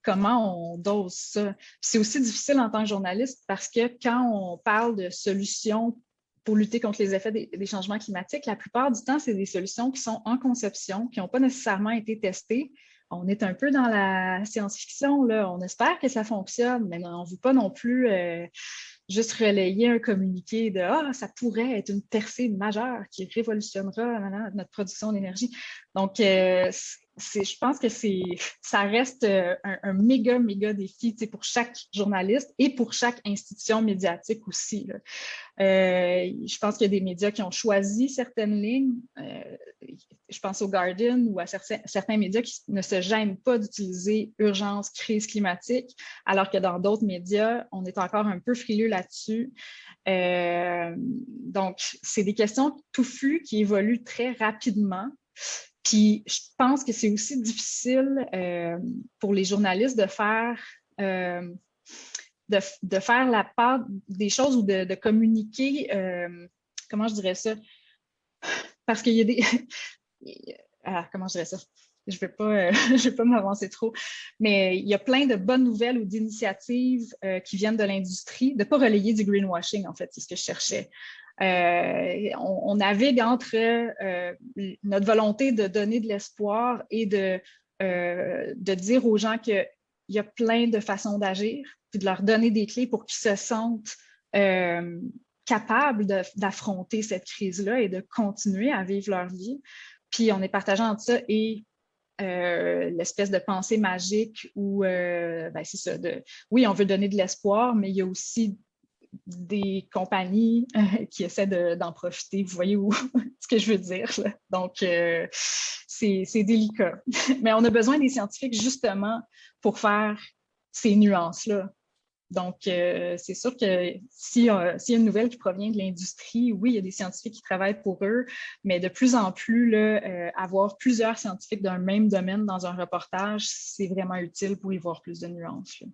Comment on dose ça? Puis c'est aussi difficile en tant que journaliste parce que quand on parle de solutions pour lutter contre les effets des changements climatiques, la plupart du temps, c'est des solutions qui sont en conception, qui n'ont pas nécessairement été testées. On est un peu dans la science-fiction, là. On espère que ça fonctionne, mais on ne veut pas non plus juste relayer un communiqué de « ça pourrait être une percée majeure qui révolutionnera notre production d'énergie ». Donc, je pense que ça reste un méga défi pour chaque journaliste et pour chaque institution médiatique aussi, là. Je pense qu'il y a des médias qui ont choisi certaines lignes. Je pense au Guardian ou à certains médias qui ne se gênent pas d'utiliser urgence, crise climatique, alors que dans d'autres médias, on est encore un peu frileux là-dessus. Donc, c'est des questions touffues qui évoluent très rapidement. Puis, je pense que c'est aussi difficile pour les journalistes de faire la part des choses ou de communiquer, comment je dirais ça? Parce qu'il y a des... comment je dirais ça? Je ne vais pas m'avancer trop, mais il y a plein de bonnes nouvelles ou d'initiatives qui viennent de l'industrie, de ne pas relayer du greenwashing, en fait, c'est ce que je cherchais. On navigue entre notre volonté de donner de l'espoir et de dire aux gens qu'il y a plein de façons d'agir, puis de leur donner des clés pour qu'ils se sentent capables d'affronter cette crise-là et de continuer à vivre leur vie. Puis on est partagé entre ça et l'espèce de pensée magique où, c'est ça, oui, on veut donner de l'espoir, mais il y a aussi des compagnies qui essaient d'en profiter. Vous voyez ce que je veux dire, là? Donc, c'est délicat. Mais on a besoin des scientifiques justement pour faire ces nuances-là. Donc, c'est sûr que s'il y a une nouvelle qui provient de l'industrie, oui, il y a des scientifiques qui travaillent pour eux, mais de plus en plus, là, avoir plusieurs scientifiques d'un même domaine dans un reportage, c'est vraiment utile pour y voir plus de nuances, là.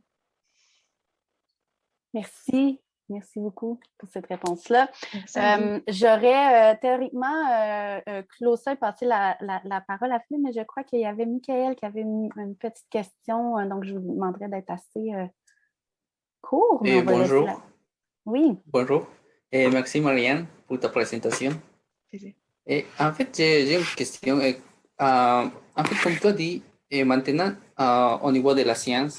Merci. Merci beaucoup pour cette réponse-là. J'aurais théoriquement closé et passé la parole à Philippe, mais je crois qu'il y avait Michael qui avait une petite question, donc je vous demanderais d'être assez court. Et bonjour. Oui. Bonjour. Et merci Marianne pour ta présentation. Et en fait, j'ai une question. En fait, comme tu as dit, maintenant, au niveau de la science,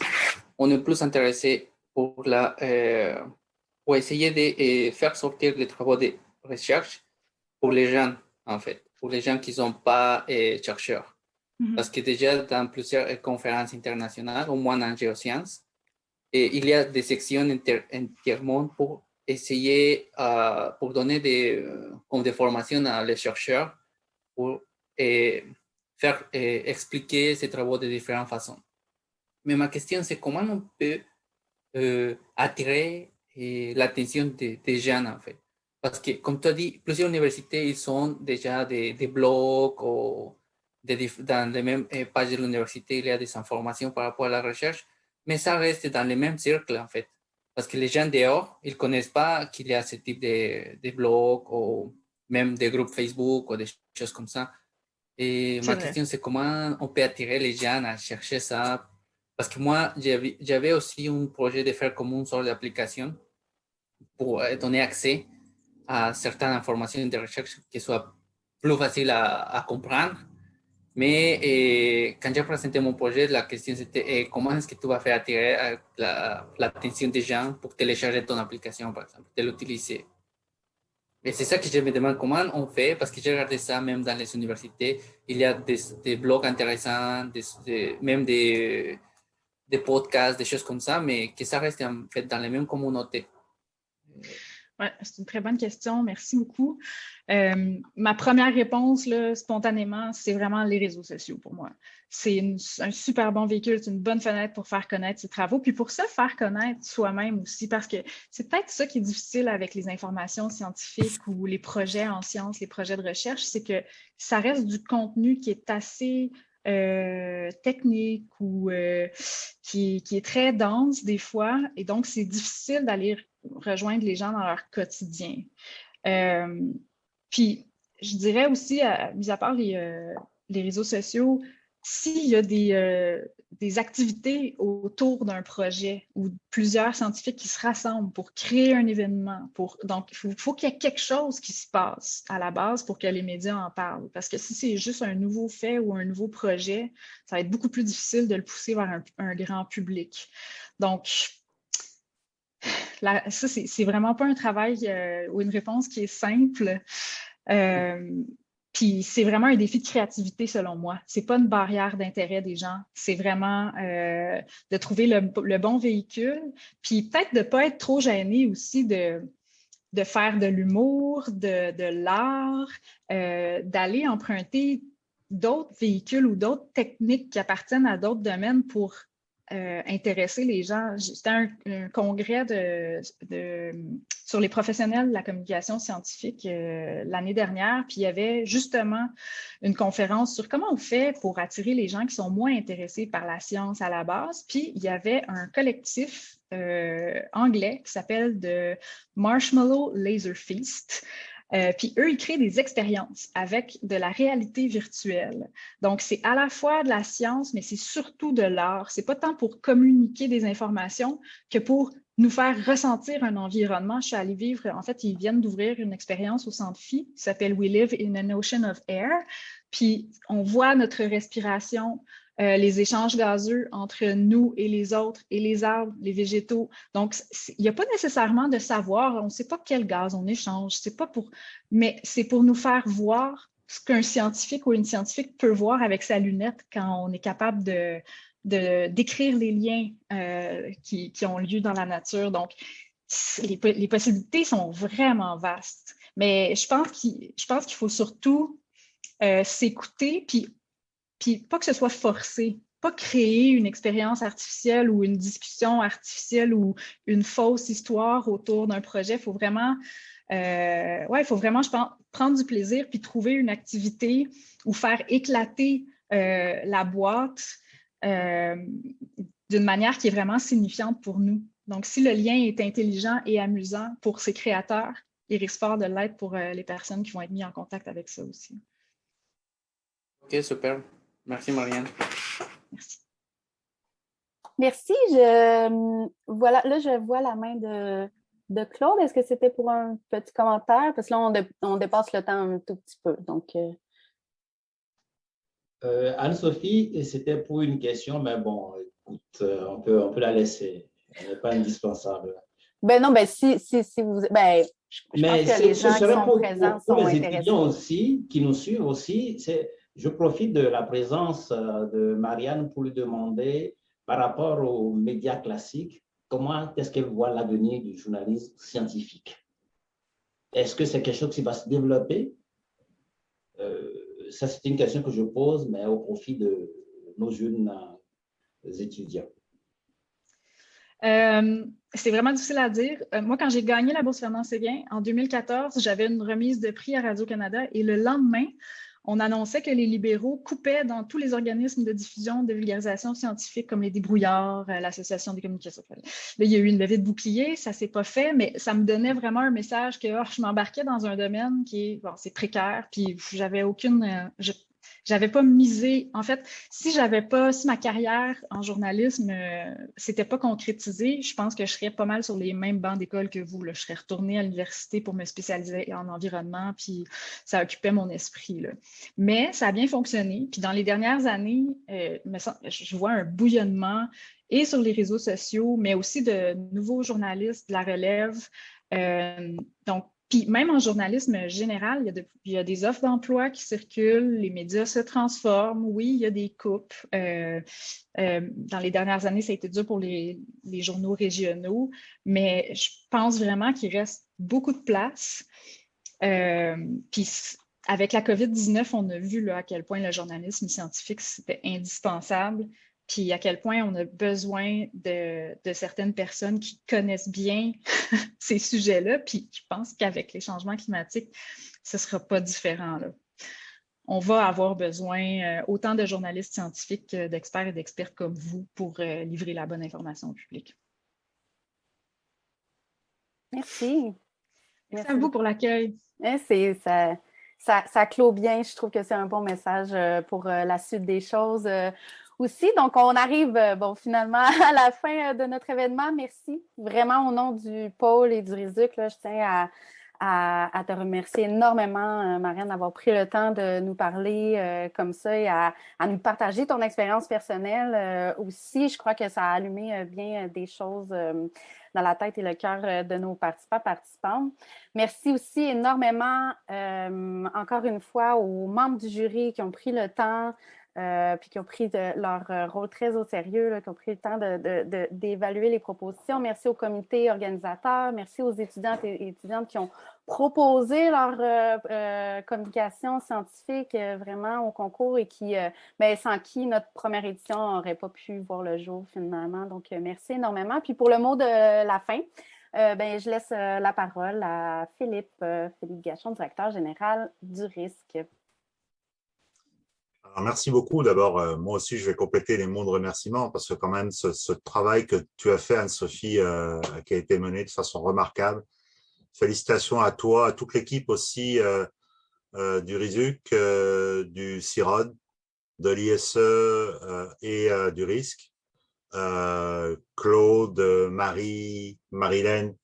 on est plus intéressé pour essayer de faire sortir des travaux de recherche pour les gens, en fait, pour les gens qui ne sont pas chercheurs. Parce que déjà, dans plusieurs conférences internationales, au moins en géosciences, il y a des sections intermondes pour essayer, pour donner des formations à les chercheurs pour faire expliquer ces travaux de différentes façons. Mais ma question, c'est comment on peut attirer l'attention des jeunes, en fait. Parce que, comme tu as dit, plusieurs universités, ils ont déjà des blogs ou dans les mêmes pages de l'université, il y a des informations par rapport à la recherche, mais ça reste dans les mêmes cercles, en fait. Parce que les gens dehors, ils ne connaissent pas qu'il y a ce type de blogs ou même des groupes Facebook ou des choses comme ça. Et ma question, c'est comment on peut attirer les gens à chercher ça. Parce que moi, j'avais aussi un projet de faire comme une sorte d'application pour donner accès à certaines informations de recherche qui soient plus faciles à comprendre. Mais quand j'ai présenté mon projet, la question c'était comment est-ce que tu vas faire attirer l'attention des gens pour télécharger ton application, par exemple, de l'utiliser. Et c'est ça que je me demande comment on fait, parce que j'ai regardé ça même dans les universités. Il y a des blogs intéressants, même des podcasts, des choses comme ça, mais que ça reste en fait dans les mêmes communautés. Oui, c'est une très bonne question. Merci beaucoup. Ma première réponse, là, spontanément, c'est vraiment les réseaux sociaux pour moi. C'est un super bon véhicule, c'est une bonne fenêtre pour faire connaître ses travaux, puis pour se faire connaître soi-même aussi, parce que c'est peut-être ça qui est difficile avec les informations scientifiques ou les projets en sciences, les projets de recherche, c'est que ça reste du contenu qui est assez technique ou qui est très dense des fois, et donc c'est difficile d'aller rejoindre les gens dans leur quotidien. Puis, je dirais aussi, mis à part les réseaux sociaux, s'il y a des activités autour d'un projet ou plusieurs scientifiques qui se rassemblent pour créer un événement, donc il faut qu'il y ait quelque chose qui se passe à la base pour que les médias en parlent. Parce que si c'est juste un nouveau fait ou un nouveau projet, ça va être beaucoup plus difficile de le pousser vers un grand public. Donc, ça, c'est vraiment pas un travail ou une réponse qui est simple. Puis c'est vraiment un défi de créativité, selon moi. C'est pas une barrière d'intérêt des gens. C'est vraiment de trouver le bon véhicule. Puis peut-être de ne pas être trop gêné aussi de faire de l'humour, de l'art, d'aller emprunter d'autres véhicules ou d'autres techniques qui appartiennent à d'autres domaines pour intéresser les gens. C'était un congrès sur les professionnels de la communication scientifique l'année dernière, puis il y avait justement une conférence sur comment on fait pour attirer les gens qui sont moins intéressés par la science à la base, puis il y avait un collectif anglais qui s'appelle The Marshmallow Laser Feast. Puis eux, ils créent des expériences avec de la réalité virtuelle. Donc, c'est à la fois de la science, mais c'est surtout de l'art. C'est pas tant pour communiquer des informations que pour nous faire ressentir un environnement. Je suis allée vivre, en fait, ils viennent d'ouvrir une expérience au Centre Phi qui s'appelle We Live in an Ocean of Air. Puis, on voit notre respiration, les échanges gazeux entre nous et les autres, et les arbres, les végétaux. Donc, il n'y a pas nécessairement de savoir, on ne sait pas quel gaz on échange, mais c'est pour nous faire voir ce qu'un scientifique ou une scientifique peut voir avec sa lunette quand on est capable décrire les liens qui ont lieu dans la nature. Donc, les possibilités sont vraiment vastes. Mais je pense qu'il faut surtout s'écouter, puis pas que ce soit forcé, pas créer une expérience artificielle ou une discussion artificielle ou une fausse histoire autour d'un projet. Il faut vraiment, je pense, prendre du plaisir puis trouver une activité ou faire éclater la boîte d'une manière qui est vraiment signifiante pour nous. Donc, si le lien est intelligent et amusant pour ses créateurs, il risque fort de l'être pour les personnes qui vont être mises en contact avec ça aussi. Ok, super. Merci, Marianne. Merci. Merci. Voilà, là, je vois la main de Claude. Est-ce que c'était pour un petit commentaire? Parce que là, on dépasse le temps un tout petit peu. Donc, Anne-Sophie, c'était pour une question, mais bon, écoute, on peut la laisser. Elle n'est pas indispensable. Ben non, ben si vous... Ben, je pense que les gens qui sont présents sont les intéressés. étudiants aussi, qui nous suivent aussi, je profite de la présence de Marianne pour lui demander, par rapport aux médias classiques, comment est-ce qu'elle voit l'avenir du journalisme scientifique? Est-ce que c'est quelque chose qui va se développer? Ça, c'est une question que je pose, mais au profit de nos jeunes étudiants. C'est vraiment difficile à dire. Moi, quand j'ai gagné la bourse Fernand Séguin en 2014, j'avais une remise de prix à Radio-Canada et le lendemain, on annonçait que les libéraux coupaient dans tous les organismes de diffusion, de vulgarisation scientifique comme les débrouillards, l'Association des communications. Là, il y a eu une levée de bouclier, ça ne s'est pas fait, mais ça me donnait vraiment un message que je m'embarquais dans un domaine qui est, c'est précaire, puis j'avais aucune... J'avais pas misé. En fait, si ma carrière en journalisme s'était pas concrétisée, je pense que je serais pas mal sur les mêmes bancs d'école que vous. Là. Je serais retournée à l'université pour me spécialiser en environnement, puis ça occupait mon esprit. Là. Mais ça a bien fonctionné. Puis dans les dernières années, je vois un bouillonnement et sur les réseaux sociaux, mais aussi de nouveaux journalistes de la relève. Donc, puis même en journalisme général, il y a des offres d'emploi qui circulent, les médias se transforment, oui, il y a des coupes. Dans les dernières années, ça a été dur pour les journaux régionaux, mais je pense vraiment qu'il reste beaucoup de place. Puis avec la COVID-19, on a vu là, à quel point le journalisme scientifique, c'était indispensable. Puis à quel point on a besoin de certaines personnes qui connaissent bien ces sujets-là. Puis je pense qu'avec les changements climatiques, ce ne sera pas différent. Là. On va avoir besoin autant de journalistes scientifiques que d'experts et d'expertes comme vous pour livrer la bonne information au public. Merci. Merci à vous pour l'accueil. Ça clôt bien. Je trouve que c'est un bon message pour la suite des choses aussi. Donc, on arrive finalement à la fin de notre événement. Merci vraiment au nom du pôle et du RISUC. Là, je tiens à te remercier énormément, Marianne, d'avoir pris le temps de nous parler comme ça et à nous partager ton expérience personnelle aussi. Je crois que ça a allumé bien des choses dans la tête et le cœur de nos participantes. Merci aussi énormément, encore une fois, aux membres du jury qui ont pris le temps puis qui ont pris leur rôle très au sérieux, là, qui ont pris le temps d'évaluer les propositions. Merci au comité organisateur. Merci aux étudiantes et étudiantes qui ont proposé leur communication scientifique vraiment au concours et qui, sans qui notre première édition n'aurait pas pu voir le jour finalement. Donc, merci énormément. Puis pour le mot de la fin, je laisse la parole à Philippe Gachon, directeur général du RISC. Alors, merci beaucoup. D'abord, moi aussi, je vais compléter les mots de remerciement parce que quand même, ce travail que tu as fait, Anne-Sophie, qui a été mené de façon remarquable. Félicitations à toi, à toute l'équipe aussi du RISUC, du CIROD, de l'ISE et du RISC. Claude, Marie, Marilène,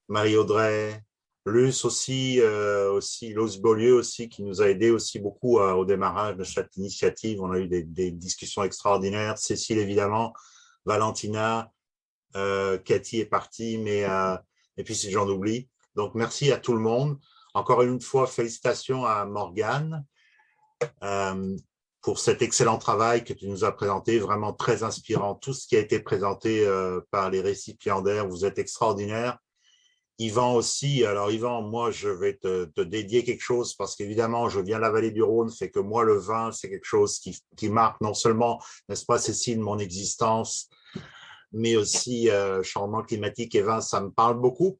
Marie-Audrey, Luce aussi, Luce Beaulieu aussi, qui nous a aidé aussi beaucoup au démarrage de cette initiative. On a eu des discussions extraordinaires. Cécile, évidemment, Valentina, Cathy est partie, mais et puis si j'en oublie. Donc, merci à tout le monde. Encore une fois, félicitations à Morgane pour cet excellent travail que tu nous as présenté, vraiment très inspirant. Tout ce qui a été présenté par les récipiendaires, vous êtes extraordinaires. Yvan aussi. Alors, Yvan, moi, je vais te dédier quelque chose parce qu'évidemment, je viens de la vallée du Rhône, fait que moi, le vin, c'est quelque chose qui marque non seulement, n'est-ce pas, Cécile, mon existence, mais aussi changement climatique et vin, ça me parle beaucoup.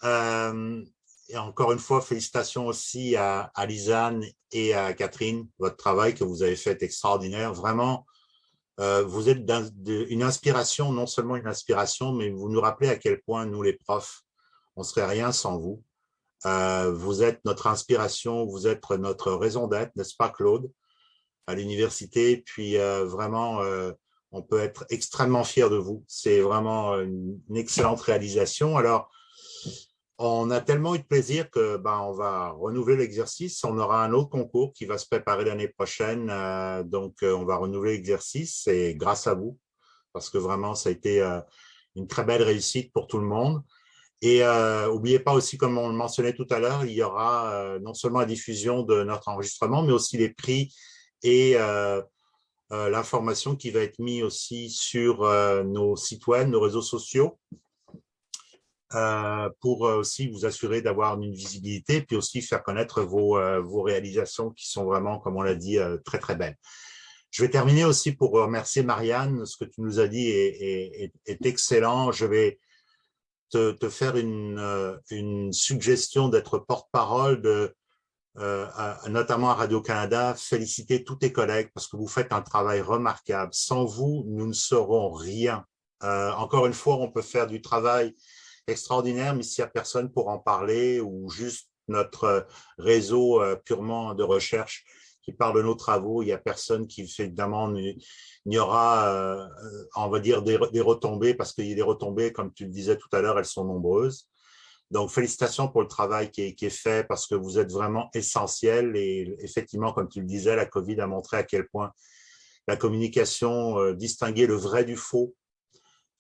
Et encore une fois, félicitations aussi à Lisanne et à Catherine. Votre travail que vous avez fait est extraordinaire. Vraiment, vous êtes une inspiration, non seulement une inspiration, mais vous nous rappelez à quel point nous, les profs, on ne serait rien sans vous. Vous êtes notre inspiration, vous êtes notre raison d'être, n'est-ce pas, Claude, à l'université. Puis vraiment, on peut être extrêmement fiers de vous. C'est vraiment une excellente réalisation. Alors, on a tellement eu de plaisir que on va renouveler l'exercice. On aura un autre concours qui va se préparer l'année prochaine. Donc, on va renouveler l'exercice et grâce à vous, parce que vraiment, ça a été une très belle réussite pour tout le monde. Et n'oubliez pas aussi, comme on le mentionnait tout à l'heure, il y aura non seulement la diffusion de notre enregistrement, mais aussi les prix et l'information qui va être mise aussi sur nos sites web, nos réseaux sociaux, pour aussi vous assurer d'avoir une visibilité, puis aussi faire connaître vos réalisations qui sont vraiment, comme on l'a dit, très, très belles. Je vais terminer aussi pour remercier Marianne. Ce que tu nous as dit est excellent. Je vais te faire une suggestion d'être porte-parole notamment à Radio-Canada, féliciter tous tes collègues parce que vous faites un travail remarquable. Sans vous, nous ne serons rien. Encore une fois, on peut faire du travail extraordinaire, mais s'il n'y a personne pour en parler ou juste notre réseau purement de recherche qui parle de nos travaux, il n'y a personne qui, évidemment, il y aura, on va dire, des retombées parce qu'il y a des retombées, comme tu le disais tout à l'heure, elles sont nombreuses. Donc, félicitations pour le travail qui est fait parce que vous êtes vraiment essentiel et effectivement, comme tu le disais, la COVID a montré à quel point la communication, distinguer le vrai du faux,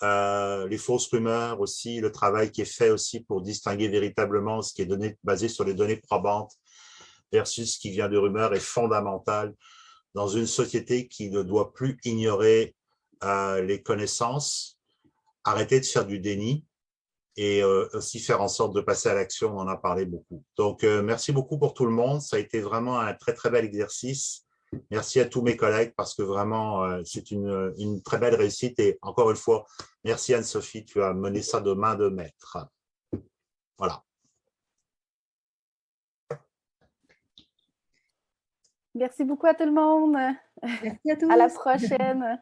les fausses rumeurs aussi, le travail qui est fait aussi pour distinguer véritablement ce qui est basé sur les données probantes versus ce qui vient de rumeurs est fondamental dans une société qui ne doit plus ignorer les connaissances, arrêter de faire du déni et aussi faire en sorte de passer à l'action. On en a parlé beaucoup. Donc, merci beaucoup pour tout le monde. Ça a été vraiment un très, très bel exercice. Merci à tous mes collègues parce que vraiment, c'est une très belle réussite. Et encore une fois, merci Anne-Sophie, tu as mené ça de main de maître. Voilà. Merci beaucoup à tout le monde. Merci à tous. À la prochaine.